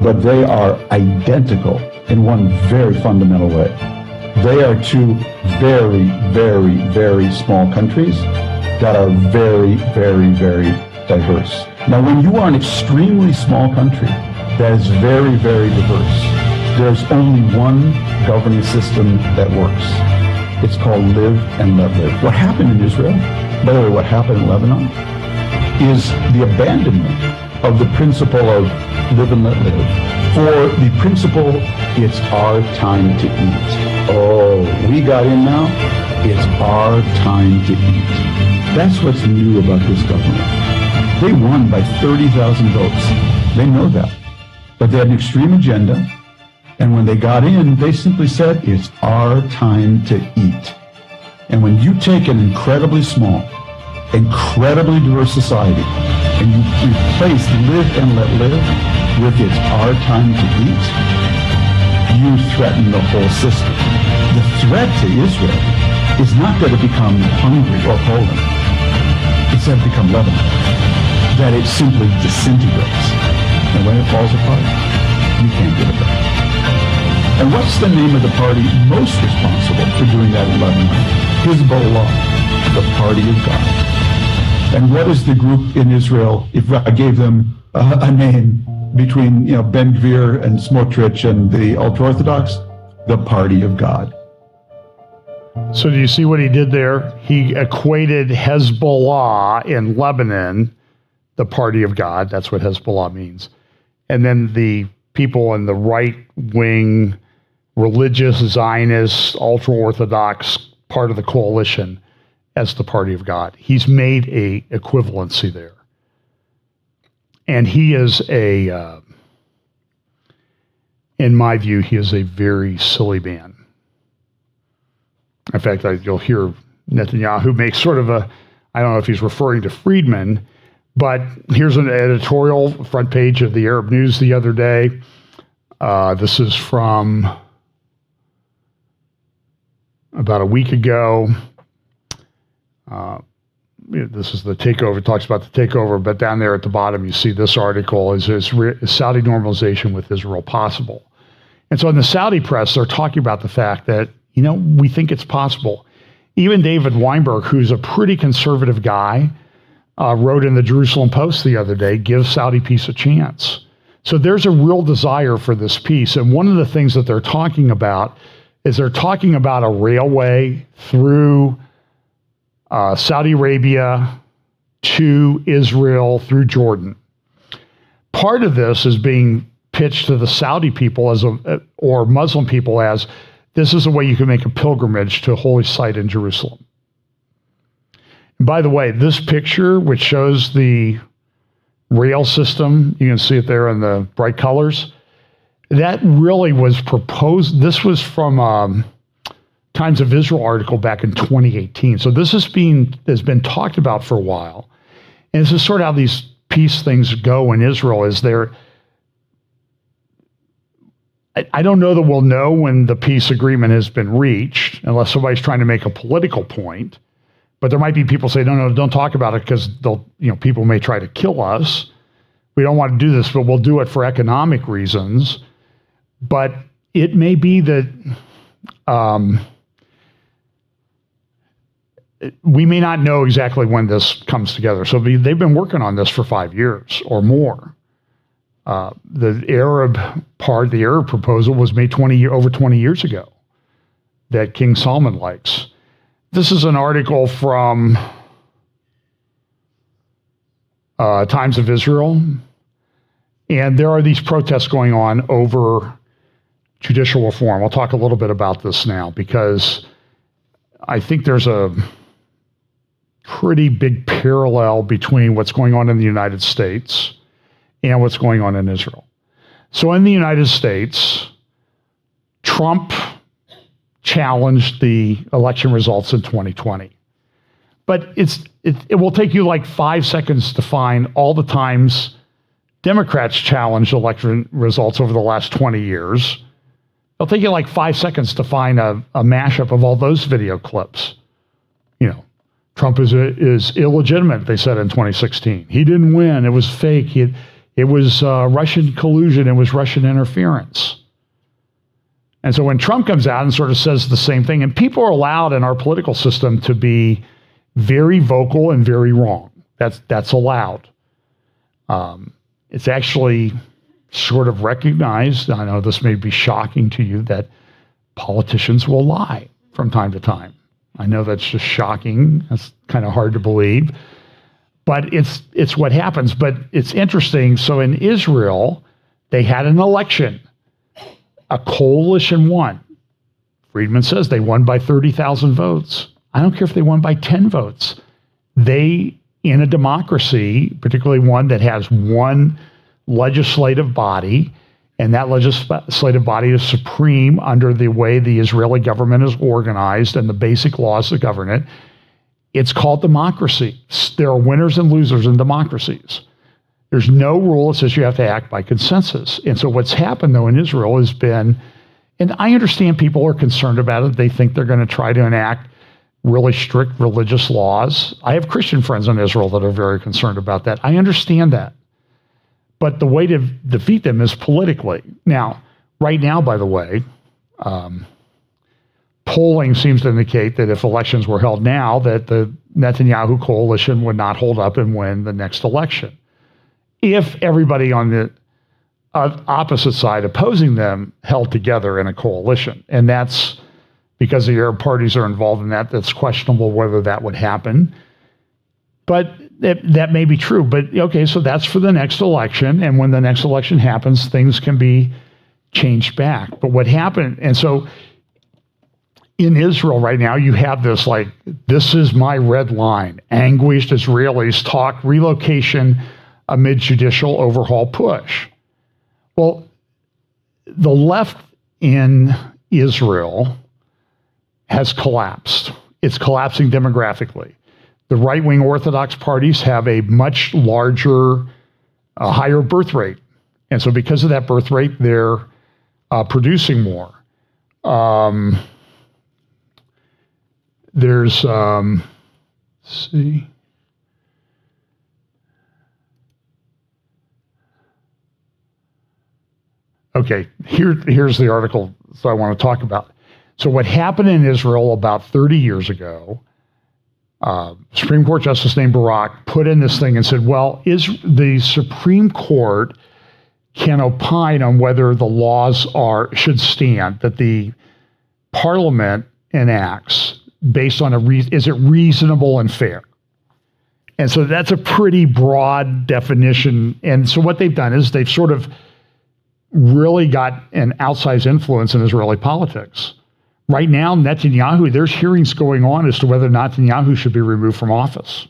but they are identical in one very fundamental way. They are 2 very, very, very small countries that are very, very, very diverse. Now, when you are an extremely small country that is very, very diverse, there's only one governing system that works. It's called live and let live. What happened in Israel By the way, what happened in Lebanon is the abandonment of the principle of live and let live for the principle, it's our time to eat. Oh, we got in now. It's our time to eat. That's what's new about this government. They won by 30,000 votes. They know that. But they had an extreme agenda. And when they got in, they simply said, it's our time to eat. And when you take an incredibly small, incredibly diverse society, and you replace live and let live with it's our time to eat, you threaten the whole system. The threat to Israel is not that it become Hungary or Poland. It's that it become Lebanon. That it simply disintegrates. And when it falls apart, you can't get it back. And what's the name of the party most responsible for doing that in Lebanon? Hezbollah, the party of God. And what is the group in Israel, if I gave them a name between Ben Gvir and Smotrich and the ultra-Orthodox? The party of God. So do you see what he did there? He equated Hezbollah in Lebanon, the party of God. That's what Hezbollah means. And then the people in the right-wing, religious, Zionist, ultra-Orthodox part of the coalition as the party of God. He's made a equivalency there. And he is in my view, he is a very silly man. In fact, you'll hear Netanyahu make sort of I don't know if he's referring to Friedman, but here's an editorial front page of the Arab News the other day. This is from about a week ago. This is the takeover. It talks about the takeover, but down there at the bottom, you see this article: is Saudi normalization with Israel possible? And so in the Saudi press, they're talking about the fact that, we think it's possible. Even David Weinberg, who's a pretty conservative guy, wrote in the Jerusalem Post the other day, give Saudi peace a chance. So there's a real desire for this peace. And one of the things that they're talking about is they're talking about a railway through Saudi Arabia to Israel through Jordan. Part of this is being pitched to the Saudi people or Muslim people as this is a way you can make a pilgrimage to a holy site in Jerusalem. And by the way, this picture, which shows the rail system, you can see it there in the bright colors, that really was proposed. This was from Times of Israel article back in 2018. So this has been talked about for a while. And this is sort of how these peace things go in Israel. I don't know that we'll know when the peace agreement has been reached, unless somebody's trying to make a political point. But there might be people say, no, don't talk about it because people may try to kill us. We don't want to do this, but we'll do it for economic reasons. But it may be that we may not know exactly when this comes together. So they've been working on this for 5 years or more. The Arab proposal was made over 20 years ago that King Salman likes. This is an article from Times of Israel. And there are these protests going on over judicial reform. I'll talk a little bit about this now because I think there's a pretty big parallel between what's going on in the United States and what's going on in Israel. So in the United States, Trump challenged the election results in 2020. But it will take you like 5 seconds to find all the times Democrats challenged election results over the last 20 years. It'll take you like 5 seconds to find a mashup of all those video clips. Trump is illegitimate, they said in 2016. He didn't win. It was fake. It was Russian collusion. It was Russian interference. And so when Trump comes out and sort of says the same thing, and people are allowed in our political system to be very vocal and very wrong. That's allowed. It's actually sort of recognized, I know this may be shocking to you, that politicians will lie from time to time. I know that's just shocking. That's kind of hard to believe. But it's what happens. But it's interesting. So in Israel, they had an election. A coalition won. Friedman says they won by 30,000 votes. I don't care if they won by 10 votes. They, in a democracy, particularly one that has one legislative body, and that legislative body is supreme under the way the Israeli government is organized and the basic laws that govern it, it's called democracy. There are winners and losers in democracies. There's no rule that says you have to act by consensus. And so what's happened, though, in Israel has been, and I understand people are concerned about it. They think they're going to try to enact really strict religious laws. I have Christian friends in Israel that are very concerned about that. I understand that. But the way to defeat them is politically. Now, right now, by the way, polling seems to indicate that if elections were held now, that the Netanyahu coalition would not hold up and win the next election. If everybody on the opposite side opposing them held together in a coalition. And that's because the Arab parties are involved in that. That's questionable whether that would happen. But that may be true. But okay, so that's for the next election. And when the next election happens, things can be changed back. But what happened, and so in Israel right now, you have this like, this is my red line. Anguished Israelis talk relocation amid judicial overhaul push. Well, the left in Israel has collapsed. It's collapsing demographically. The right-wing Orthodox parties have a much larger, higher birth rate. And so because of that birth rate, they're producing more. Let's see. Okay, here's the article that I want to talk about. So what happened in Israel about 30 years ago, Supreme Court Justice named Barak put in this thing and said, well, the Supreme Court can opine on whether the laws should stand, that the parliament enacts based on is it reasonable and fair? And so that's a pretty broad definition. And so what they've done is they've sort of really got an outsized influence in Israeli politics. Right now, Netanyahu, there's hearings going on as to whether Netanyahu should be removed from office.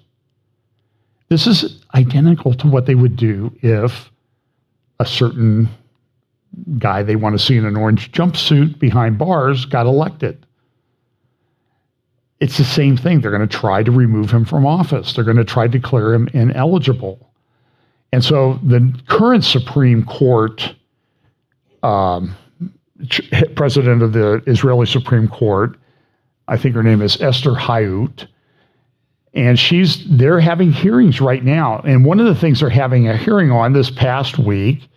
This is identical to what they would do if a certain guy they want to see in an orange jumpsuit behind bars got elected. It's the same thing. They're going to try to remove him from office. They're going to try to declare him ineligible. And so the current Supreme Court president of the Israeli Supreme Court, I think her name is Esther Hayut, and they're having hearings right now. And one of the things they're having a hearing on this past week,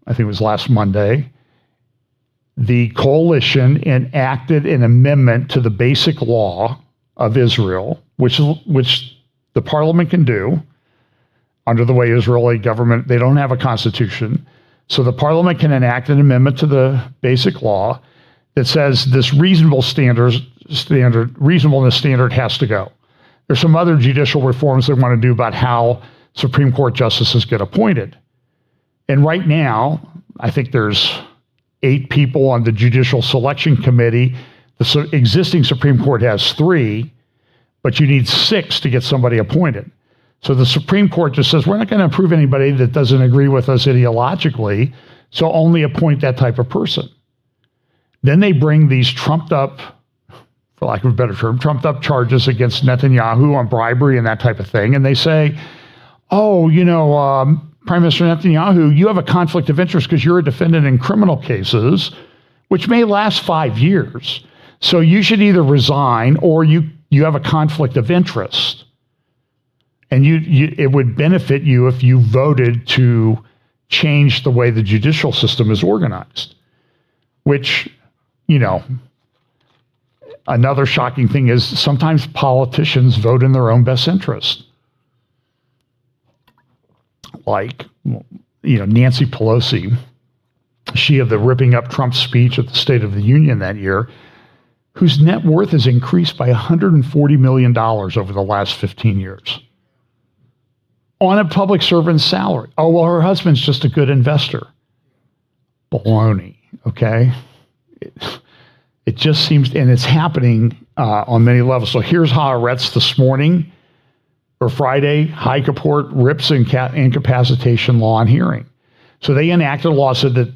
I think it was last Monday, the coalition enacted an amendment to the basic law of Israel, which the parliament can do under the way Israeli government, they don't have a constitution. So the parliament can enact an amendment to the basic law that says this reasonableness standard has to go. There's some other judicial reforms they want to do about how Supreme Court justices get appointed. And right now, I think there's 8 people on the Judicial Selection Committee. The existing Supreme Court has 3, but you need 6 to get somebody appointed. So the Supreme Court just says, we're not going to approve anybody that doesn't agree with us ideologically, so only appoint that type of person. Then they bring these trumped up, for lack of a better term, trumped up charges against Netanyahu on bribery and that type of thing. And they say, Prime Minister Netanyahu, you have a conflict of interest because you're a defendant in criminal cases, which may last 5 years. So you should either resign or you have a conflict of interest. And it would benefit you if you voted to change the way the judicial system is organized, which, another shocking thing is sometimes politicians vote in their own best interest. Like, Nancy Pelosi, she of the ripping up Trump speech at the State of the Union that year, whose net worth has increased by $140 million over the last 15 years on a public servant's salary. Oh, well, her husband's just a good investor. Baloney, okay? It just seems, and it's happening on many levels. So here's Haaretz this morning, or Friday, High Court rips incapacitation law on hearing. So they enacted a law said that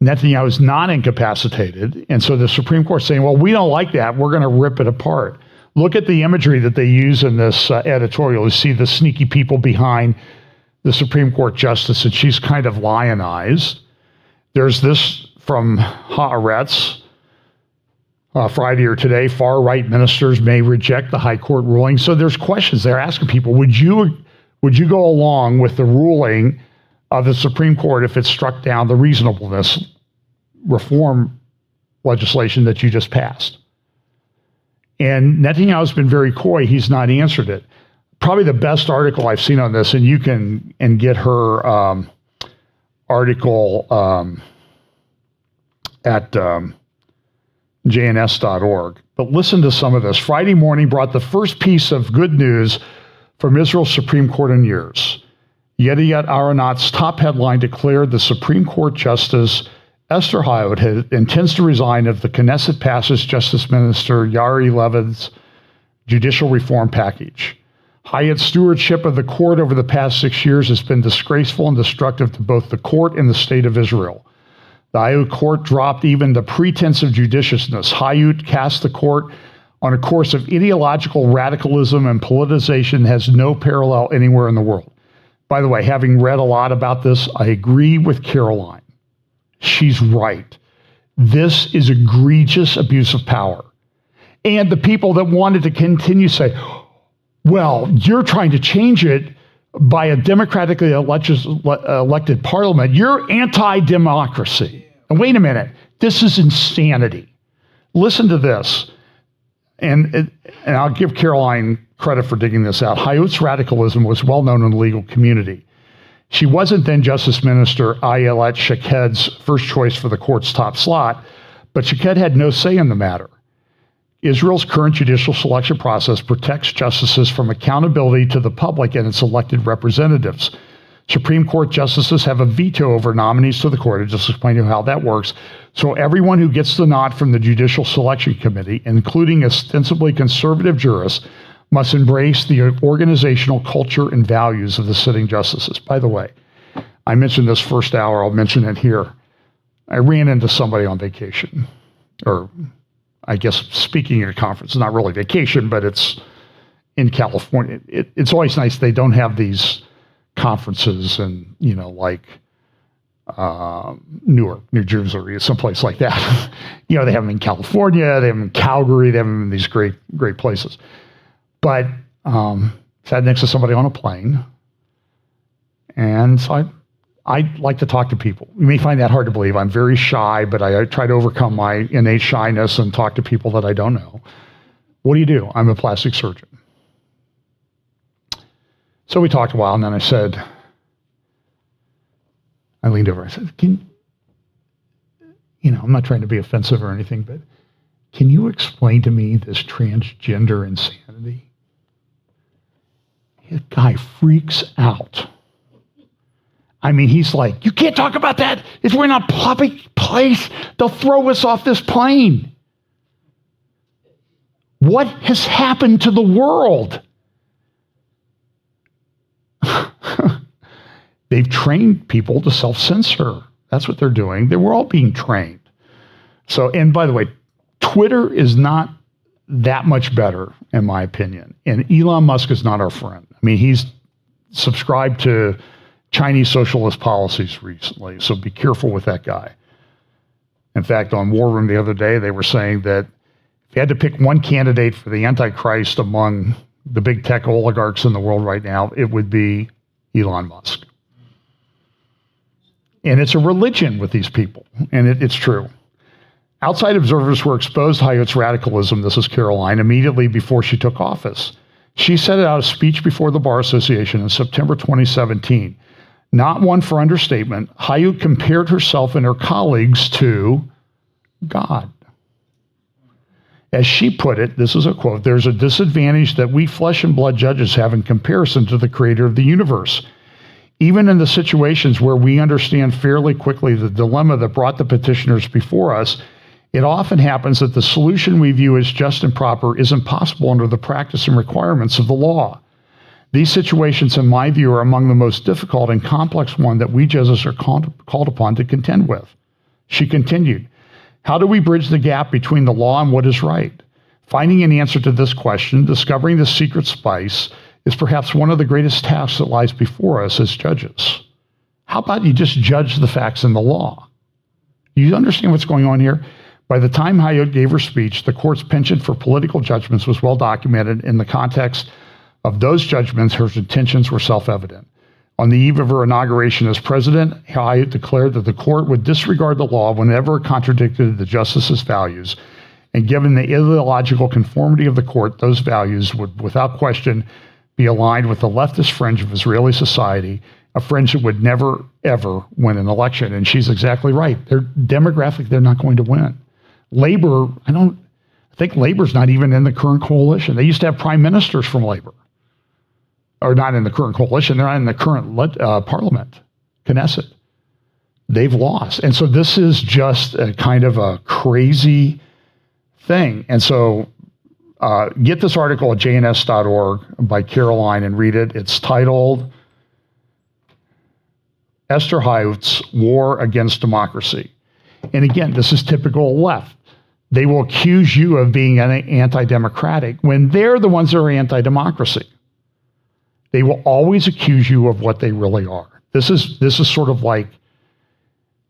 Netanyahu is not incapacitated. And so the Supreme Court saying, well, we don't like that. We're going to rip it apart. Look at the imagery that they use in this editorial. You see the sneaky people behind the Supreme Court justice, and she's kind of lionized. There's this from Haaretz, Friday or today, far-right ministers may reject the High Court ruling. So there's questions. They're asking people, would you go along with the ruling of the Supreme Court if it struck down the reasonableness reform legislation that you just passed? And Netanyahu's been very coy. He's not answered it. Probably the best article I've seen on this, and you can get her article at jns.org. But listen to some of this. Friday morning brought the first piece of good news from Israel's Supreme Court in years. Yediot Aharonot's top headline declared the Supreme Court Justice Esther Hayut intends to resign if the Knesset passes Justice Minister Yair Levin's judicial reform package. Hayut's stewardship of the court over the past 6 years has been disgraceful and destructive to both the court and the state of Israel. The Hayut court dropped even the pretense of judiciousness. Hayut cast the court on a course of ideological radicalism and politicization that has no parallel anywhere in the world. By the way, having read a lot about this, I agree with Caroline. She's right. This is egregious abuse of power. And the people that wanted to continue say, well, you're trying to change it by a democratically elected parliament. You're anti-democracy. And wait a minute, this is insanity. Listen to this. And I'll give Caroline credit for digging this out. Hayut's radicalism was well known in the legal community. She wasn't then Justice Minister Ayelet Shaked's first choice for the court's top slot, but Shaked had no say in the matter. Israel's current judicial selection process protects justices from accountability to the public and its elected representatives. Supreme Court justices have a veto over nominees to the court. I'll just explain to you how that works. So everyone who gets the nod from the Judicial Selection Committee, including ostensibly conservative jurists, must embrace the organizational culture and values of the sitting justices. By the way, I mentioned this first hour. I'll mention it here. I ran into somebody on vacation, or I guess speaking at a conference. It's not really vacation, but it's in California. It's always nice they don't have these conferences and, like Newark, New Jersey, or someplace like that. They have them in California, they have them in Calgary, they have them in these great places. But sat next to somebody on a plane, and so I like to talk to people. You may find that hard to believe. I'm very shy, but I try to overcome my innate shyness and talk to people that I don't know. What do? I'm a plastic surgeon. So we talked a while, and then I leaned over. I said, I'm not trying to be offensive or anything, but can you explain to me this transgender insanity? The guy freaks out. I mean, he's like, you can't talk about that. If we're in a public place, they'll throw us off this plane. What has happened to the world? They've trained people to self-censor. That's what they're doing. We're all being trained. So, and by the way, Twitter is not that much better, in my opinion. And Elon Musk is not our friend. I mean, he's subscribed to Chinese socialist policies recently, so be careful with that guy. In fact, on War Room the other day, they were saying that if you had to pick one candidate for the Antichrist among the big tech oligarchs in the world right now, it would be Elon Musk. And it's a religion with these people, and it's true. Outside observers were exposed to Hayut's radicalism, this is Caroline, immediately before she took office. She set out a speech before the Bar Association in September 2017. Not one for understatement, Hayut compared herself and her colleagues to God. As she put it, this is a quote, "There's a disadvantage that we flesh and blood judges have in comparison to the creator of the universe. Even in the situations where we understand fairly quickly the dilemma that brought the petitioners before us, it often happens that the solution we view as just and proper isn't possible under the practice and requirements of the law. These situations, in my view, are among the most difficult and complex ones that we judges are called upon to contend with." She continued, "How do we bridge the gap between the law and what is right? Finding an answer to this question, discovering the secret spice, is perhaps one of the greatest tasks that lies before us as judges. How about you just judge the facts in the law?" You understand what's going on here? By the time Hayut gave her speech, the court's penchant for political judgments was well documented. In the context of those judgments, her intentions were self-evident. On the eve of her inauguration as president, Hayut declared that the court would disregard the law whenever it contradicted the justice's values, and given the illogical conformity of the court, those values would, without question, be aligned with the leftist fringe of Israeli society, a fringe that would never, ever win an election. And she's exactly right. They're not going to win. Labor, I think Labor's not even in the current coalition. They used to have prime ministers from Labor. Or not in the current coalition, they're not in the current parliament, Knesset. They've lost. And so this is just a kind of a crazy thing. And so get this article at jns.org by Caroline and read it. It's titled Esther Hayut's War Against Democracy. And again, this is typical left. They will accuse you of being anti-democratic when they're the ones that are anti-democracy. They will always accuse you of what they really are. This is sort of like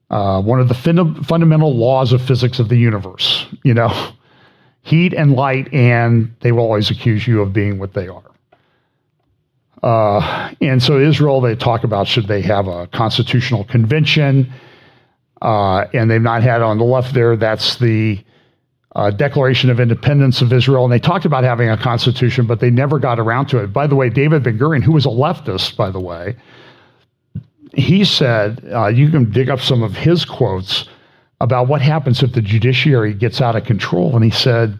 one of the fundamental laws of physics of the universe. Heat and light, and they will always accuse you of being what they are. And so Israel, they talk about should they have a constitutional convention, and they've not had on the left there. That's the Declaration of Independence of Israel, and they talked about having a constitution, but they never got around to it. By the way, David Ben-Gurion, who was a leftist, by the way, he said, you can dig up some of his quotes about what happens if the judiciary gets out of control. And he said,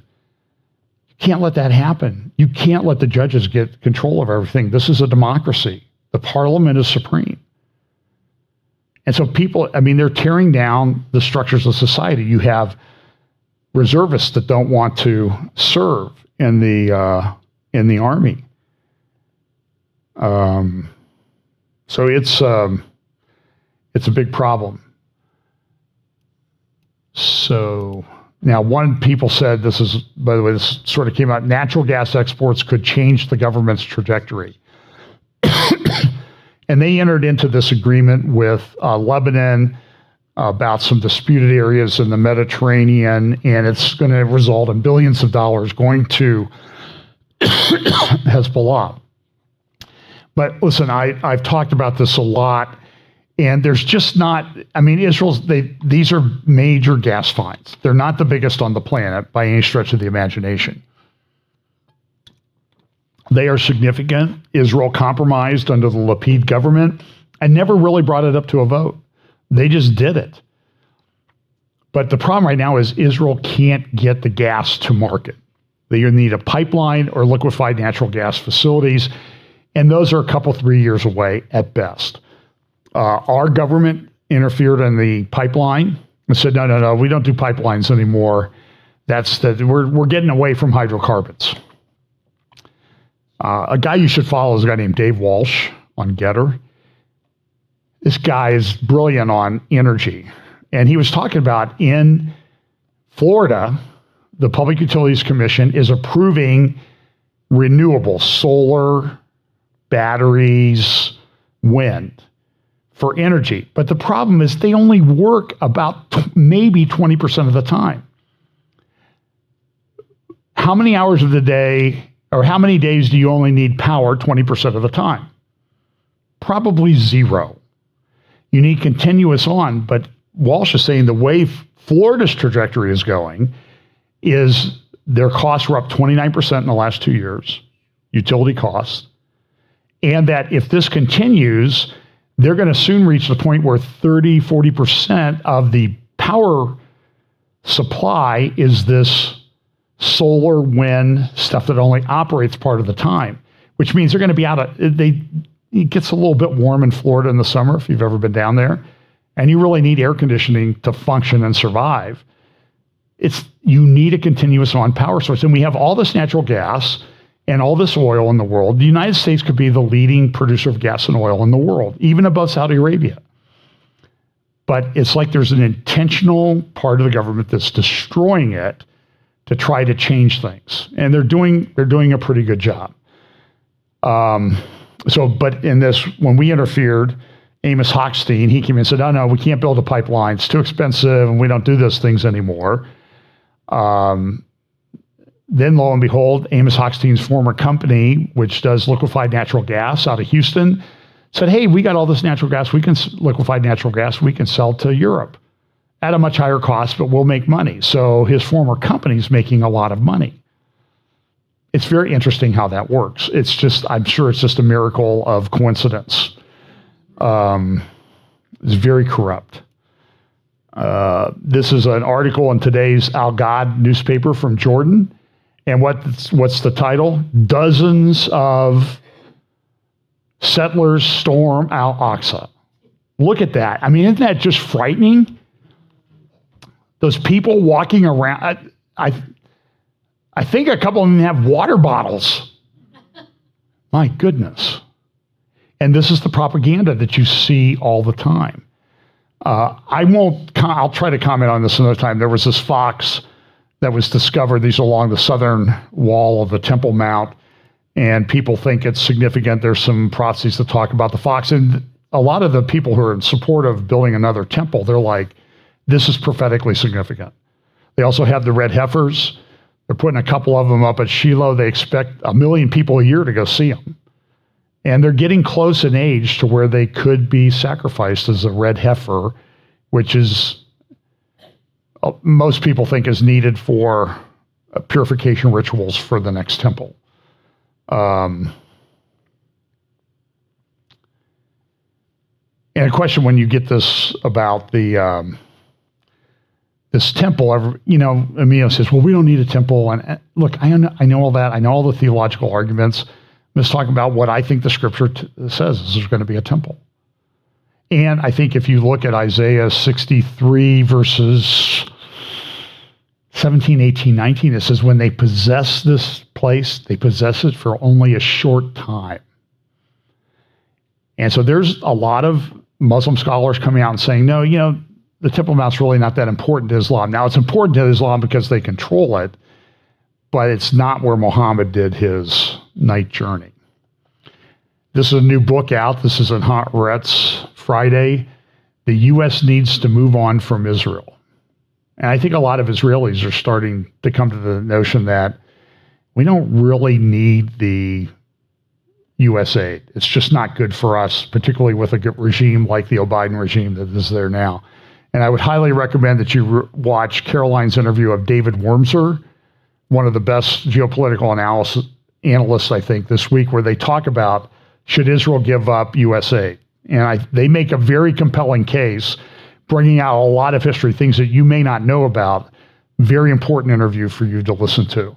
you can't let that happen. You can't let the judges get control of everything. This is a democracy. The parliament is supreme. And so people, they're tearing down the structures of society. You have reservists that don't want to serve in the army. So it's a big problem. So now people said, this is, by the way, this sort of came out, natural gas exports could change the government's trajectory. And they entered into this agreement with Lebanon about some disputed areas in the Mediterranean, and it's going to result in billions of dollars going to Hezbollah. But listen, I've talked about this a lot, and there's just not, these are major gas finds. They're not the biggest on the planet by any stretch of the imagination. They are significant. Israel compromised under the Lapid government and never really brought it up to a vote. They just did it. But the problem right now is Israel can't get the gas to market. They either need a pipeline or liquefied natural gas facilities, and those are a couple, 3 years away at best. Our government interfered in the pipeline and said, no, we don't do pipelines anymore. We're getting away from hydrocarbons. A guy you should follow is a guy named Dave Walsh on Getter. This guy is brilliant on energy. And he was talking about in Florida, the Public Utilities Commission is approving renewable solar, batteries, wind for energy. But the problem is they only work about maybe 20% of the time. How many hours of the day, or how many days do you only need power 20% of the time? Probably zero. You need continuous on, but Walsh is saying the way Florida's trajectory is going is their costs were up 29% in the last 2 years, utility costs, and that if this continues, they're going to soon reach the point where 30-40% of the power supply is this solar, wind, stuff that only operates part of the time, which means they're going to be it gets a little bit warm in Florida in the summer if you've ever been down there, and you really need air conditioning to function and survive. You need a continuous on power source. And we have all this natural gas and all this oil in the world. The United States could be the leading producer of gas and oil in the world, even above Saudi Arabia. But it's like there's an intentional part of the government that's destroying it to try to change things. And they're doing a pretty good job. But in this, when we interfered, Amos Hochstein, he came in and said, no, we can't build a pipeline. It's too expensive, and we don't do those things anymore. Then, lo and behold, Amos Hochstein's former company, which does liquefied natural gas out of Houston, said, hey, we got all this natural gas. Liquefied natural gas we can sell to Europe at a much higher cost, but we'll make money. So his former company's making a lot of money. It's very interesting how that works. I'm sure it's just a miracle of coincidence. It's very corrupt. This is an article in today's Al Ghad newspaper from Jordan. And what's the title? Dozens of settlers storm Al-Aqsa. Look at that. I mean, isn't that just frightening? Those people walking around. I think a couple of them have water bottles. My goodness. And this is the propaganda that you see all the time. I'll try to comment on this another time. There was this fox that was discovered. These are along the southern wall of the Temple Mount, and people think it's significant. There's some prophecies that talk about the fox. And a lot of the people who are in support of building another temple, they're like, this is prophetically significant. They also have the red heifers. They're putting a couple of them up at Shiloh. They expect 1 million people a year to go see them. And they're getting close in age to where they could be sacrificed as a red heifer, which is, most people think is needed for purification rituals for the next temple. And a question when you get this about this temple, Emilio says, well, we don't need a temple. And look, I know all that. I know all the theological arguments. I'm just talking about what I think the scripture says is there's going to be a temple. And I think if you look at Isaiah 63 verses 17, 18, 19, it says when they possess this place, they possess it for only a short time. And so there's a lot of Muslim scholars coming out and saying, no, the Temple Mount's really not that important to Islam. Now, it's important to Islam because they control it, but it's not where Muhammad did his night journey. This is a new book out. This is in Haaretz Friday. The U.S. needs to move on from Israel. And I think a lot of Israelis are starting to come to the notion that we don't really need the U.S. aid. It's just not good for us, particularly with a regime like the Biden regime that is there now. And I would highly recommend that you watch Caroline's interview of David Wormser, one of the best geopolitical analysts, I think, this week, where they talk about, should Israel give up U.S. aid? And they make a very compelling case, bringing out a lot of history, things that you may not know about. Very important interview for you to listen to.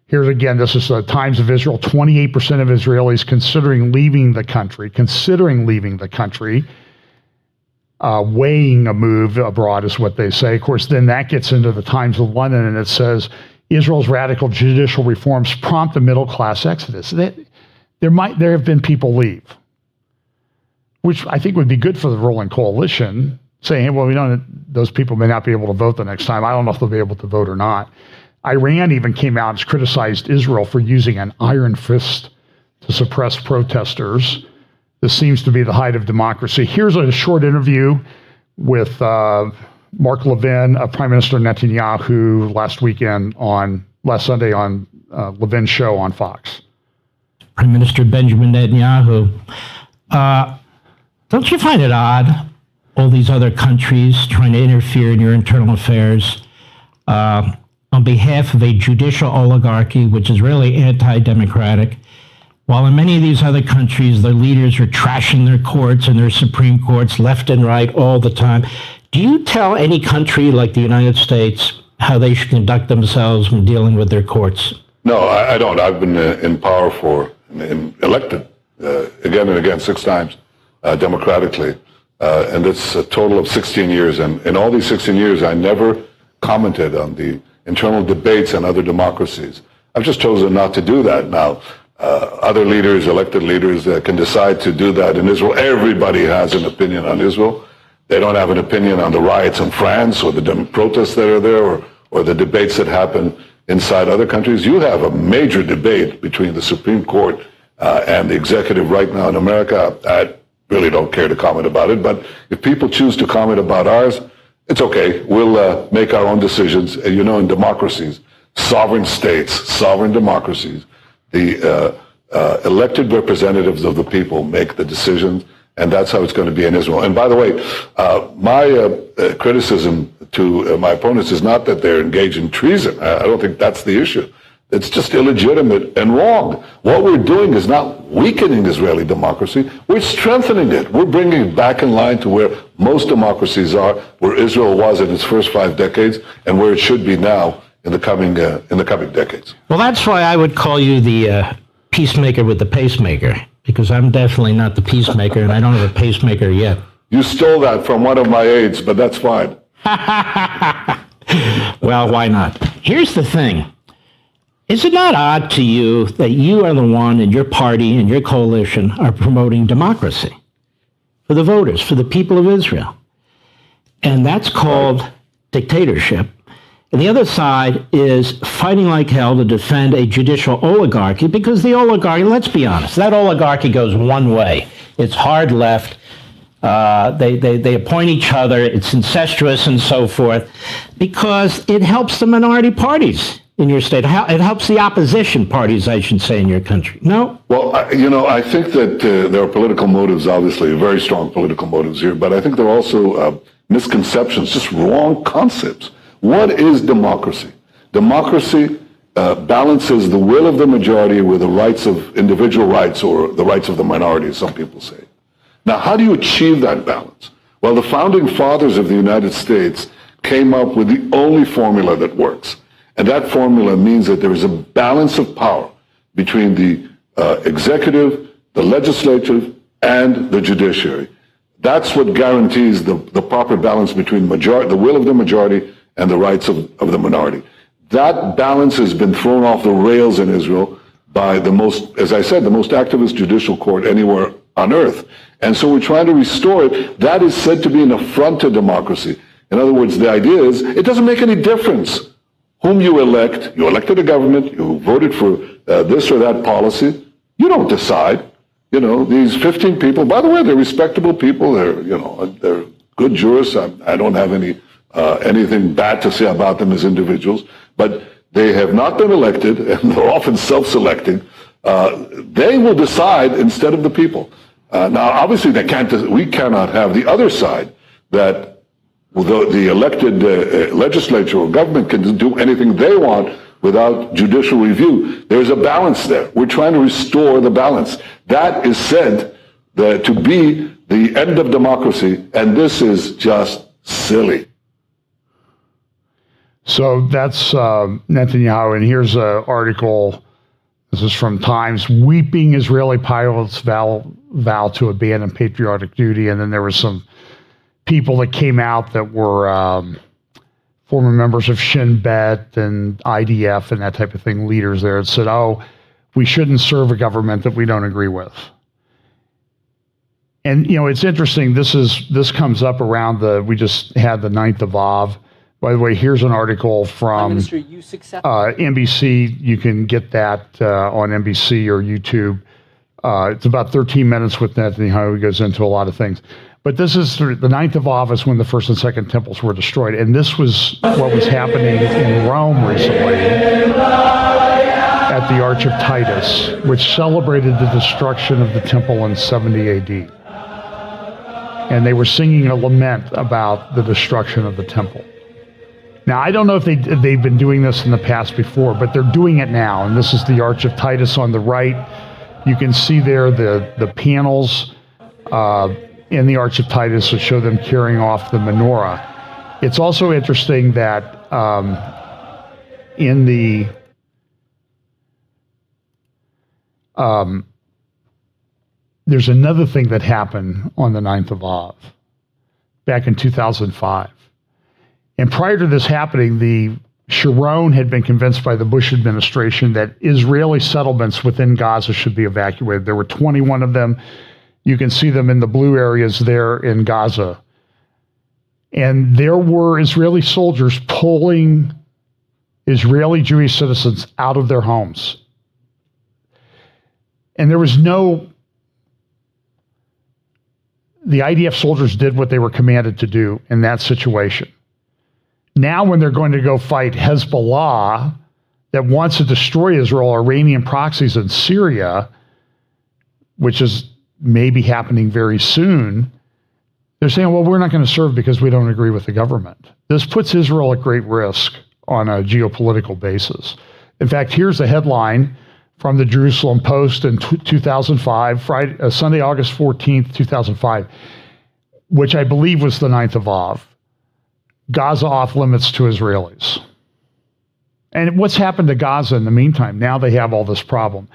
Here's again, this is the Times of Israel. 28% of Israelis considering leaving the country, weighing a move abroad is what they say. Of course, then that gets into the Times of London, and it says, Israel's radical judicial reforms prompt a middle-class exodus. There have been people leave, which I think would be good for the ruling coalition, saying, hey, well, those people may not be able to vote the next time. I don't know if they'll be able to vote or not. Iran even came out and criticized Israel for using an iron fist to suppress protesters. This seems to be the height of democracy. Here's a short interview with Mark Levin, Prime Minister Netanyahu, last Sunday on Levin's show on Fox. Prime Minister Benjamin Netanyahu, don't you find it odd, all these other countries trying to interfere in your internal affairs on behalf of a judicial oligarchy, which is really anti-democratic, while in many of these other countries, their leaders are trashing their courts and their Supreme Courts left and right all the time? Do you tell any country like the United States, how they should conduct themselves when dealing with their courts? No, I don't. I've been in power elected again and again, 6 times democratically. And it's a total of 16 years. And in all these 16 years, I never commented on the internal debates in other democracies. I've just chosen not to do that. Now, other leaders, elected leaders, can decide to do that in Israel. Everybody has an opinion on Israel. They don't have an opinion on the riots in France or the protests that are there or the debates that happen inside other countries. You have a major debate between the Supreme Court and the executive right now in America. I really don't care to comment about it, but if people choose to comment about ours, it's okay. We'll make our own decisions. You know, in democracies, sovereign states, sovereign democracies, the elected representatives of the people make the decisions, and that's how it's going to be in Israel. And by the way, my criticism to my opponents is not that they're engaged in treason. I don't think that's the issue. It's just illegitimate and wrong. What we're doing is not weakening Israeli democracy. We're strengthening it. We're bringing it back in line to where most democracies are, where Israel was in its first 5 decades, and where it should be now in the coming decades. Well, that's why I would call you the peacemaker with the pacemaker, because I'm definitely not the peacemaker, and I don't have a pacemaker yet. You stole that from one of my aides, but that's fine. Well, why not? Here's the thing. Is it not odd to you that you are the one and your party and your coalition are promoting democracy for the voters, for the people of Israel? And that's called dictatorship. And the other side is fighting like hell to defend a judicial oligarchy, because the oligarchy, let's be honest, that oligarchy goes one way. It's hard left. They appoint each other. It's incestuous and so forth, because it helps the minority parties in your state. It helps the opposition parties, I should say, in your country. No? Well, I think that there are political motives, obviously, very strong political motives here, but I think there are also misconceptions, just wrong concepts. What is democracy? Democracy balances the will of the majority with the rights of individual rights, or the rights of the minority, as some people say. Now, how do you achieve that balance? Well, the founding fathers of the United States came up with the only formula that works. And that formula means that there is a balance of power between the executive, the legislative, and the judiciary. That's what guarantees the proper balance between the will of the majority and the rights of the minority. That balance has been thrown off the rails in Israel by the most, as I said, the most activist judicial court anywhere on earth. And so we're trying to restore it. That is said to be an affront to democracy. In other words, the idea is it doesn't make any difference whom you elect. You elected a government, you voted for this or that policy. You don't decide. You know, these 15 people, by the way, they're respectable people. They're good jurists. I don't have anything bad to say about them as individuals, but they have not been elected, and they're often self-selecting. They will decide instead of the people. Now, obviously, we cannot have the other side, that the elected legislature or government can do anything they want without judicial review. There's a balance there. We're trying to restore the balance. That is said to be the end of democracy, and this is just silly. So that's Netanyahu, and here's an article. This is from Times. Weeping Israeli pilots vow to abandon patriotic duty. And then there were some people that came out that were former members of Shin Bet and IDF and that type of thing, leaders there, that said, oh, we shouldn't serve a government that we don't agree with. And, you know, it's interesting. This comes up around we just had the 9th of Av. By the way, here's an article from NBC. You can get that on NBC or YouTube. It's about 13 minutes with Netanyahu. He goes into a lot of things. But this is the 9th of August when the first and second temples were destroyed. And this was what was happening in Rome recently at the Arch of Titus, which celebrated the destruction of the temple in 70 AD. And they were singing a lament about the destruction of the temple. Now, I don't know if they've been doing this in the past before, but they're doing it now. And this is the Arch of Titus on the right. You can see there the panels in the Arch of Titus that show them carrying off the menorah. It's also interesting that in the there's another thing that happened on the 9th of Av back in 2005. And prior to this happening, the Sharon had been convinced by the Bush administration that Israeli settlements within Gaza should be evacuated. There were 21 of them. You can see them in the blue areas there in Gaza. And there were Israeli soldiers pulling Israeli Jewish citizens out of their homes. And there was the IDF soldiers did what they were commanded to do in that situation. Now, when they're going to go fight Hezbollah that wants to destroy Israel, Iranian proxies in Syria, which is maybe happening very soon, they're saying, well, we're not going to serve because we don't agree with the government. This puts Israel at great risk on a geopolitical basis. In fact, here's a headline from the Jerusalem Post in 2005, Sunday, August 14th, 2005, which I believe was the 9th of Av. Gaza off limits to Israelis. And what's happened to Gaza in the meantime? Now they have all this problem.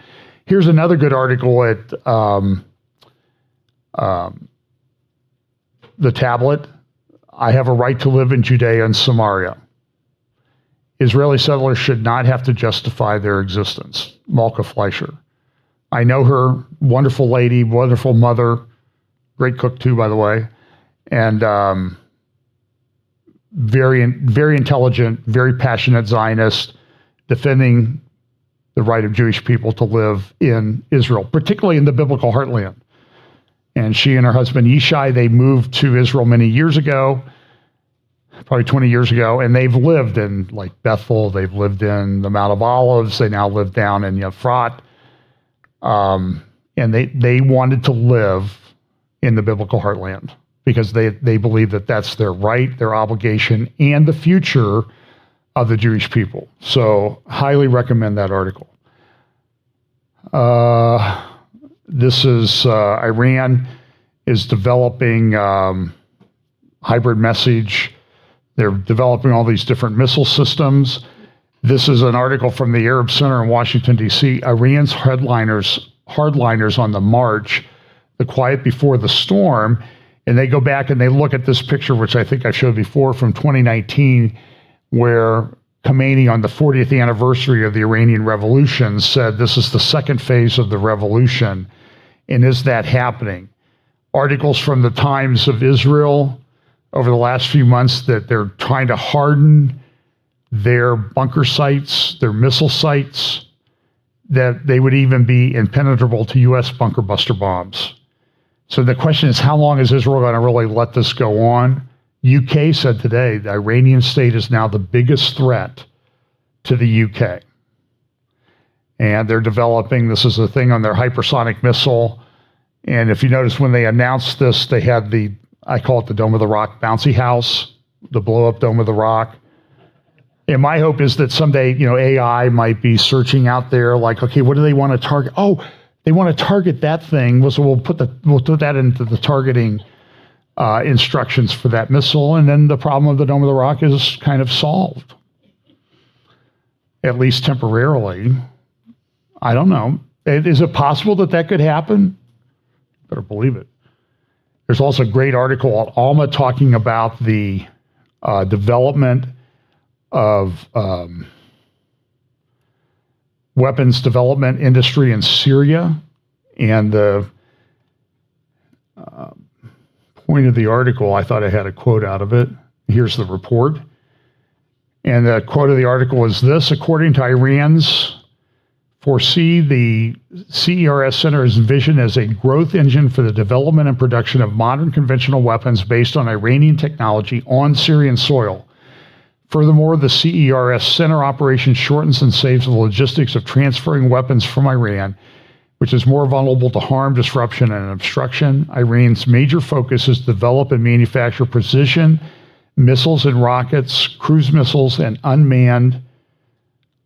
Here's another good article at the Tablet. I have a right to live in Judea and Samaria. Israeli settlers should not have to justify their existence. Malka Fleischer. I know her, wonderful lady, wonderful mother, great cook too, by the way, and very, very intelligent, very passionate Zionist, defending the right of Jewish people to live in Israel, particularly in the biblical heartland. And she and her husband Yishai, they moved to Israel many years ago, probably 20 years ago, and they've lived in like Bethel, they've lived in the Mount of Olives, they now live down in Euphrat, and they wanted to live in the biblical heartland because they believe that that's their right, their obligation, and the future of the Jewish people. So highly recommend that article. This is Iran is developing hybrid message. They're developing all these different missile systems. This is an article from the Arab Center in Washington, D.C. Iran's hardliners on the march, the quiet before the storm. And they go back and they look at this picture, which I think I showed before from 2019, where Khomeini on the 40th anniversary of the Iranian Revolution said this is the second phase of the revolution. And is that happening? Articles from the Times of Israel over the last few months that they're trying to harden their bunker sites, their missile sites, that they would even be impenetrable to U.S. bunker buster bombs. So the question is, how long is Israel going to really let this go on? UK said today the Iranian state is now the biggest threat to the UK. And they're developing, this is a thing on their hypersonic missile. And if you notice when they announced this, they had I call it the Dome of the Rock bouncy house, the blow up Dome of the Rock. And my hope is that someday, AI might be searching out there like, okay, what do they want to target? Oh, they want to target that thing. So we'll put that into the targeting instructions for that missile. And then the problem of the Dome of the Rock is kind of solved, at least temporarily. I don't know. Is it possible that could happen? Better believe it. There's also a great article on Alma talking about the development of weapons development industry in Syria. And the point of the article, I thought I had a quote out of it. Here's the report. And the quote of the article is this: according to Iran's foresee the CERS Center's vision as a growth engine for the development and production of modern conventional weapons based on Iranian technology on Syrian soil. Furthermore, the CERS Center operation shortens and saves the logistics of transferring weapons from Iran, which is more vulnerable to harm, disruption, and obstruction. Iran's major focus is to develop and manufacture precision missiles and rockets, cruise missiles, and unmanned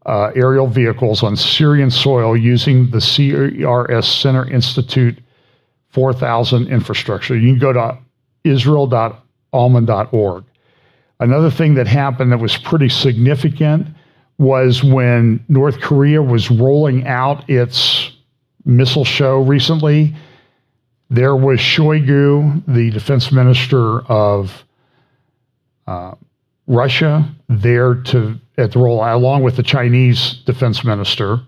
aerial vehicles on Syrian soil using the CERS Center Institute 4000 infrastructure. You can go to israel.alman.org. Another thing that happened that was pretty significant was when North Korea was rolling out its missile show recently. There was Shoigu, the defense minister of Russia, there at the rollout, along with the Chinese defense minister,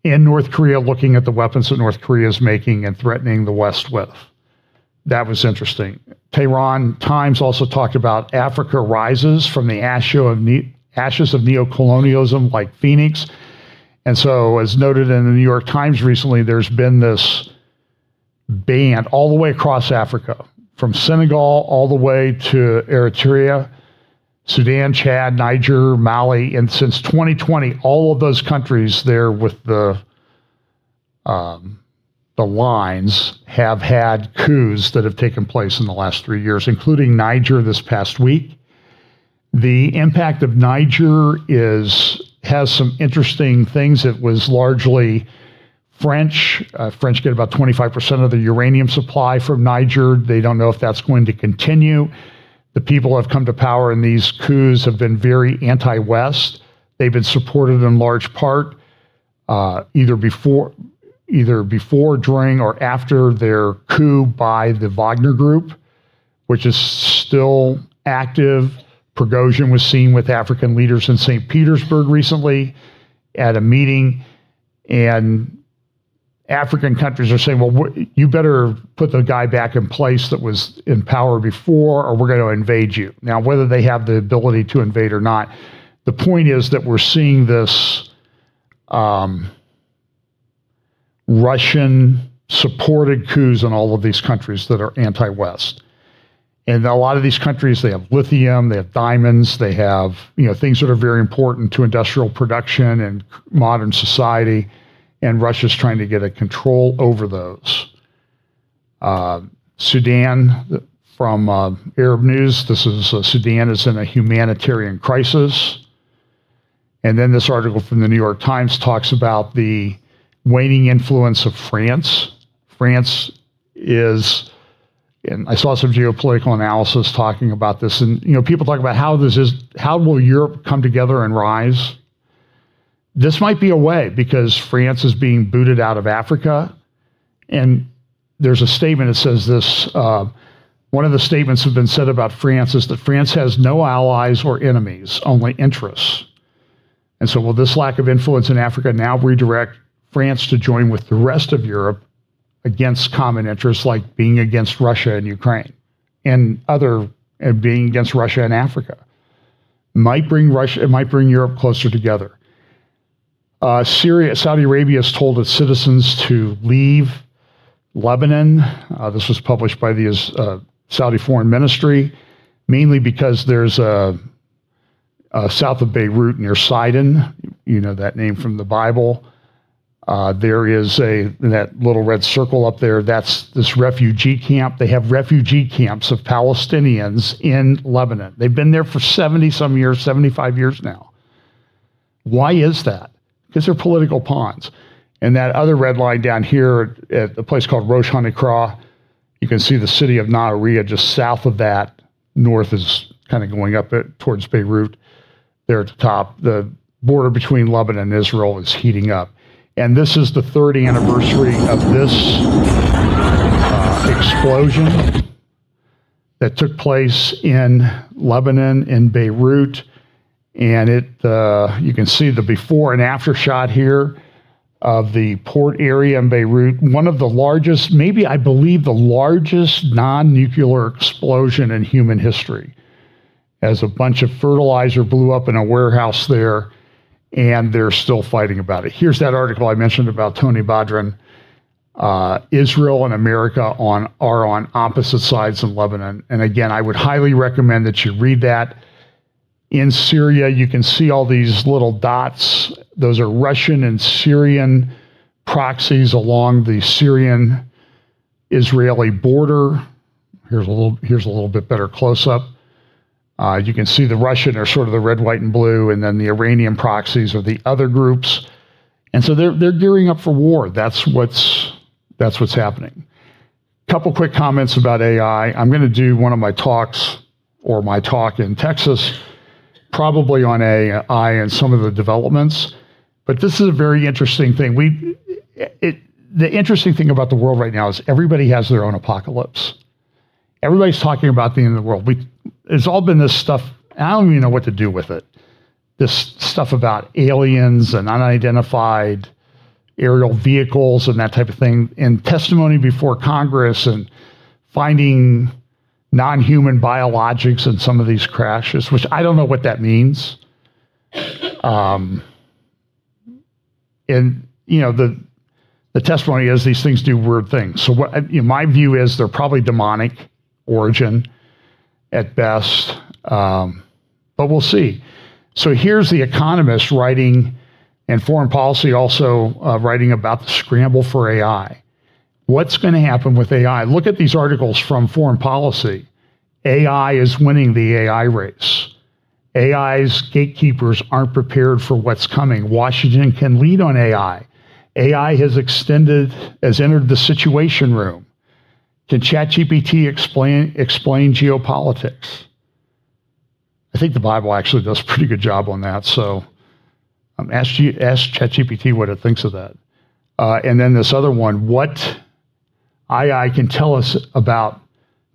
in North Korea, looking at the weapons that North Korea is making and threatening the West with. That was interesting. Tehran Times also talked about Africa rises from the ashes of neocolonialism like Phoenix. And so, as noted in the New York Times recently, there's been this band all the way across Africa, from Senegal all the way to Eritrea, Sudan, Chad, Niger, Mali, and since 2020, all of those countries there with the lines have had coups that have taken place in the last 3 years, including Niger this past week. The impact of Niger has some interesting things. It was largely French. French get about 25% of the uranium supply from Niger. They don't know if that's going to continue. The people who have come to power in these coups have been very anti-West. They've been supported in large part either before, during, or after their coup by the Wagner Group, which is still active. Prigozhin was seen with African leaders in St. Petersburg recently at a meeting, and African countries are saying, well, you better put the guy back in place that was in power before, or we're going to invade you. Now, whether they have the ability to invade or not, the point is that we're seeing this Russian-supported coups in all of these countries that are anti-West. And a lot of these countries, they have lithium, they have diamonds, they have things that are very important to industrial production and modern society. And Russia's trying to get a control over those. Sudan, from Arab News, this is Sudan is in a humanitarian crisis. And then this article from the New York Times talks about the waning influence of France. France is, and I saw some geopolitical analysis talking about this, and people talk about how will Europe come together and rise? This might be a way, because France is being booted out of Africa. And there's a statement that says this. One of the statements that have been said about France is that France has no allies or enemies, only interests. And so will this lack of influence in Africa now redirect France to join with the rest of Europe against common interests, like being against Russia and Ukraine and being against Russia and Africa? It might bring Europe closer together. Saudi Arabia has told its citizens to leave Lebanon. This was published by the Saudi Foreign Ministry, mainly because there's south of Beirut near Sidon, that name from the Bible. There is that little red circle up there, that's this refugee camp. They have refugee camps of Palestinians in Lebanon. They've been there for 70-some years, 75 years now. Why is that? Because they're political pawns. And that other red line down here at a place called Rosh HaNikra, you can see the city of Nahariya just south of that. North is kind of going up towards Beirut. There at the top, the border between Lebanon and Israel is heating up. And this is the third anniversary of this explosion that took place in Lebanon, in Beirut. And you can see the before and after shot here of the port area in Beirut. One of the largest, maybe I believe the largest non-nuclear explosion in human history, as a bunch of fertilizer blew up in a warehouse there, and they're still fighting about it. Here's that article I mentioned about Tony Badran. Israel and America are on opposite sides in Lebanon. And again, I would highly recommend that you read that. In Syria, you can see all these little dots. Those are Russian and Syrian proxies along the Syrian-Israeli border. Here's a little bit better close-up. You can see the Russian are sort of the red, white, and blue, and then the Iranian proxies are the other groups. And so they're gearing up for war. That's what's happening. Couple quick comments about AI. I'm going to do one of my talks or my talk in Texas, probably on AI and some of the developments. But this is a very interesting thing. The interesting thing about the world right now is everybody has their own apocalypse. Everybody's talking about the end of the world. It's all been this stuff. I don't even know what to do with it. This stuff about aliens and unidentified aerial vehicles and that type of thing, and testimony before Congress and finding non-human biologics in some of these crashes, which I don't know what that means. And the testimony is these things do weird things. So my view is they're probably demonic origin at best, but we'll see. So here's The Economist writing, and Foreign Policy also writing about the scramble for AI. What's going to happen with AI? Look at these articles from Foreign Policy. AI is winning the AI race. AI's gatekeepers aren't prepared for what's coming. Washington can lead on AI. AI has entered the situation room. Can ChatGPT explain geopolitics? I think the Bible actually does a pretty good job on that. So ask ChatGPT what it thinks of that. And then this other one, what AI can tell us about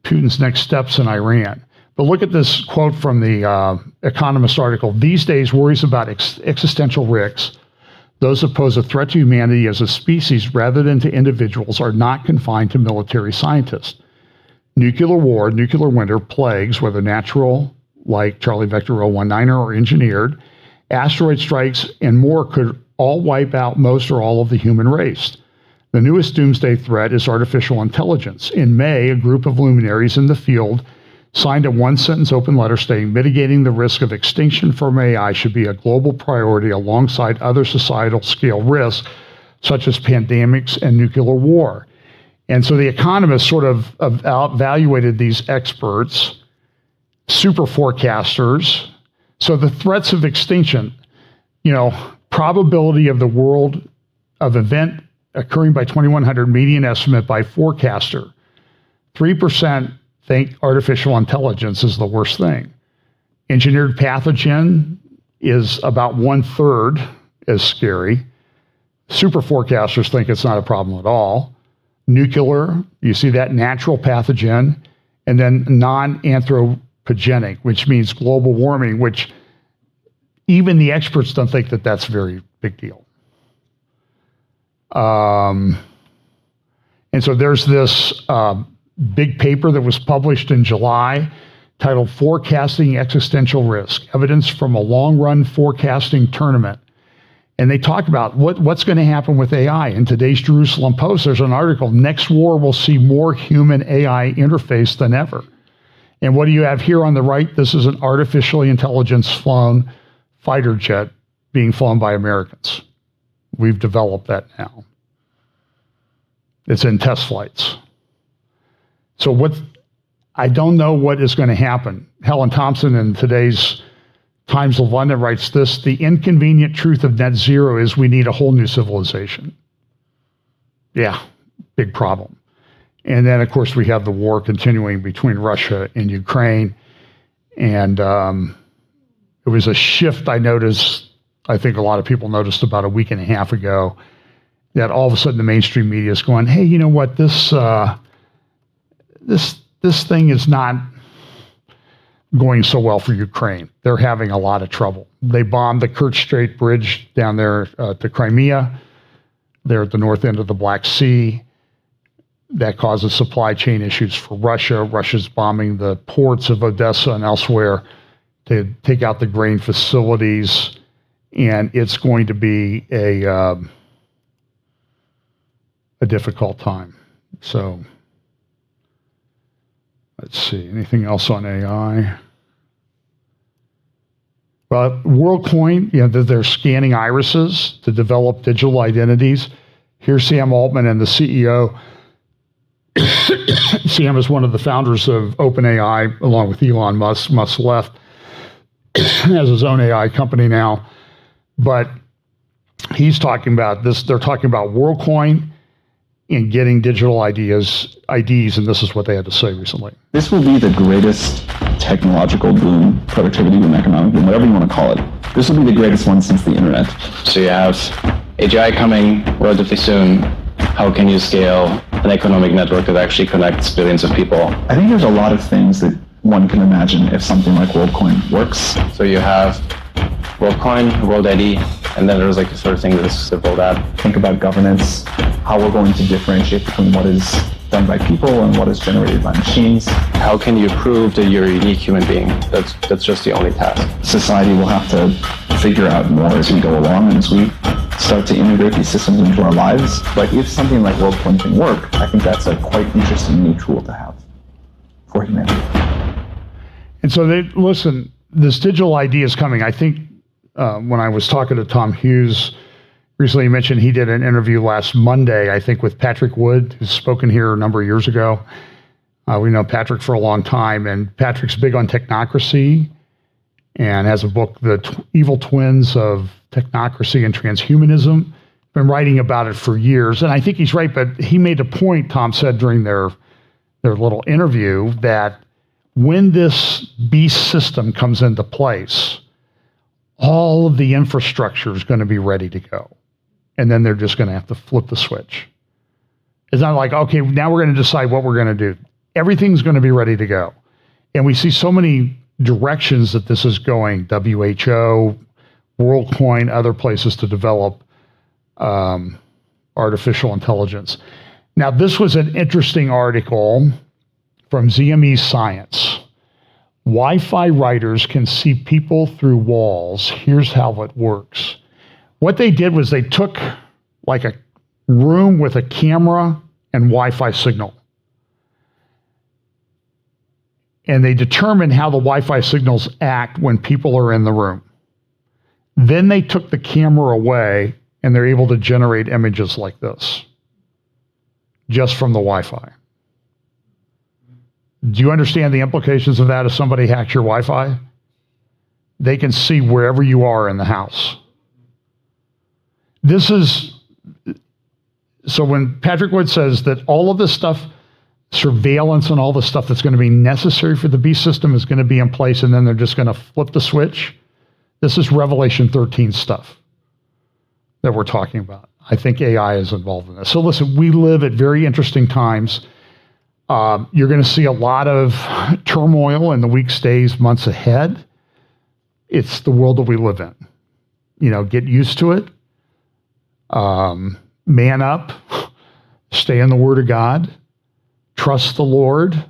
Putin's next steps in Iran. But look at this quote from the Economist article. These days, worries about existential risks, those that pose a threat to humanity as a species rather than to individuals, are not confined to military scientists. Nuclear war, nuclear winter, plagues, whether natural, like Charlie Vector 019 or engineered, asteroid strikes, and more could all wipe out most or all of the human race. The newest doomsday threat is artificial intelligence. In May, a group of luminaries in the field signed a one-sentence open letter stating mitigating the risk of extinction from AI should be a global priority alongside other societal scale risks, such as pandemics and nuclear war. And so The Economist sort of evaluated these experts, super forecasters. So the threats of extinction, probability of the world of event occurring by 2100, median estimate by forecaster, 3% think artificial intelligence is the worst thing. Engineered pathogen is about 1/3 as scary. Super forecasters think it's not a problem at all. Nuclear, you see that, natural pathogen, and then non-anthropogenic, which means global warming, which even the experts don't think that that's a very big deal. And so there's this big paper that was published in July titled Forecasting Existential Risk, Evidence from a Long-Run Forecasting Tournament. And they talk about what's going to happen with AI. In today's Jerusalem Post, there's an article, Next War Will See More Human AI Interface Than Ever. And what do you have here on the right? This is an artificially intelligence-flown fighter jet being flown by Americans. We've developed that now. It's in test flights. So I don't know what is going to happen. Helen Thompson in today's Times of London writes this: the inconvenient truth of net zero is we need a whole new civilization. Yeah, big problem. And then, of course, we have the war continuing between Russia and Ukraine. And it was a shift I noticed, I think a lot of people noticed about a week and a half ago, that all of a sudden the mainstream media is going, hey, you know what, this thing is not going so well for Ukraine. They're having a lot of trouble. They bombed the Kerch Strait Bridge down there to Crimea. They're at the north end of the Black Sea. That causes supply chain issues for Russia. Russia's bombing the ports of Odessa and elsewhere to take out the grain facilities. And it's going to be a difficult time. So let's see, anything else on AI? Well, WorldCoin, they're scanning irises to develop digital identities. Here's Sam Altman and the CEO. Sam is one of the founders of OpenAI, along with Elon Musk. Musk left, has his own AI company now. But he's talking about this. They're talking about WorldCoin and getting digital IDs, and this is what they had to say recently. This will be the greatest technological boom, productivity boom, economic boom, whatever you want to call it. This will be the greatest one since the internet. So you have AGI coming relatively soon. How can you scale an economic network that actually connects billions of people? I think there's a lot of things that one can imagine if something like WorldCoin works. So you have WorldCoin, World ID, and then there's like the sort of thing that is simple that. Think about governance, how we're going to differentiate between what is done by people and what is generated by machines. How can you prove that you're a unique human being? That's just the only task. Society will have to figure out more as we go along and as we start to integrate these systems into our lives. But if something like WorldCoin can work, I think that's a quite interesting new tool to have for humanity. And so listen, this digital ID is coming. I think when I was talking to Tom Hughes recently, he mentioned he did an interview last Monday, I think, with Patrick Wood, who's spoken here a number of years ago. We know Patrick for a long time, and Patrick's big on technocracy and has a book, The Evil Twins of Technocracy and Transhumanism. Been writing about it for years, and I think he's right, but he made a point, Tom said during their little interview, that when this beast system comes into place, all of the infrastructure is going to be ready to go. And then they're just going to have to flip the switch. It's not like, okay, now we're going to decide what we're going to do. Everything's going to be ready to go. And we see so many directions that this is going, WHO, WorldCoin, other places to develop artificial intelligence. Now, this was an interesting article from ZME Science. Wi-Fi writers can see people through walls. Here's how it works. What they did was they took like a room with a camera and Wi-Fi signal. And they determined how the Wi-Fi signals act when people are in the room. Then they took the camera away and they're able to generate images like this, just from the Wi-Fi. Do you understand the implications of that if somebody hacks your Wi-Fi? They can see wherever you are in the house. So when Patrick Wood says that all of this stuff, surveillance and all the stuff that's going to be necessary for the beast system is going to be in place and then they're just going to flip the switch, this is Revelation 13 stuff that we're talking about. I think AI is involved in this. So listen, we live at very interesting times. You're going to see a lot of turmoil in the weeks, days, months ahead. It's the world that we live in. Get used to it. Man up. Stay in the Word of God. Trust the Lord.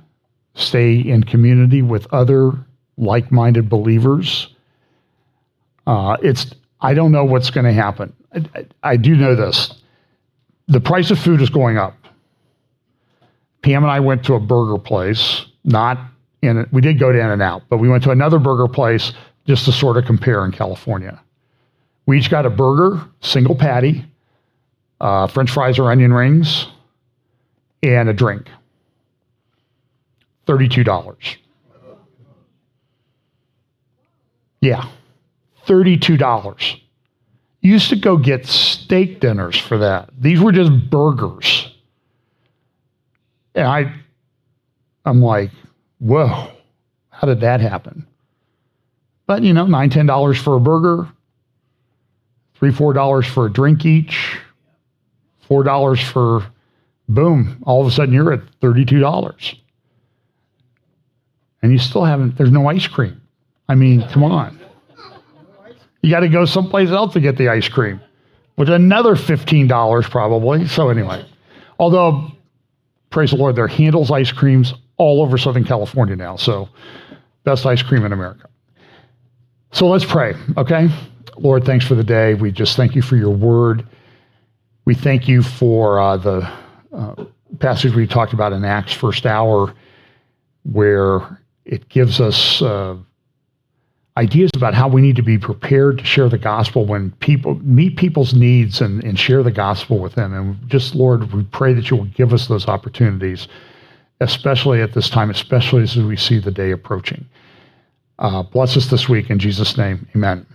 Stay in community with other like-minded believers. I don't know what's going to happen. I do know this. The price of food is going up. Pam and I went to a burger place, we did go to In-N-Out, but we went to another burger place just to sort of compare in California. We each got a burger, single patty, French fries or onion rings, and a drink. $32. Yeah, $32. You used to go get steak dinners for that. These were just burgers. And I'm like, whoa, how did that happen? But, $9, $10 for a burger, $3, $4 for a drink each, $4 for, boom, all of a sudden you're at $32. And you still there's no ice cream. I mean, come on. You got to go someplace else to get the ice cream, which another $15 probably. So anyway, although, praise the Lord, there are Handel's ice creams all over Southern California now. So best ice cream in America. So let's pray, okay? Lord, thanks for the day. We just thank you for your word. We thank you for the passage we talked about in Acts first hour, where it gives us ideas about how we need to be prepared to share the gospel when people meet people's needs and share the gospel with them. And just, Lord, we pray that you will give us those opportunities, especially at this time, especially as we see the day approaching. Bless us this week in Jesus' name. Amen.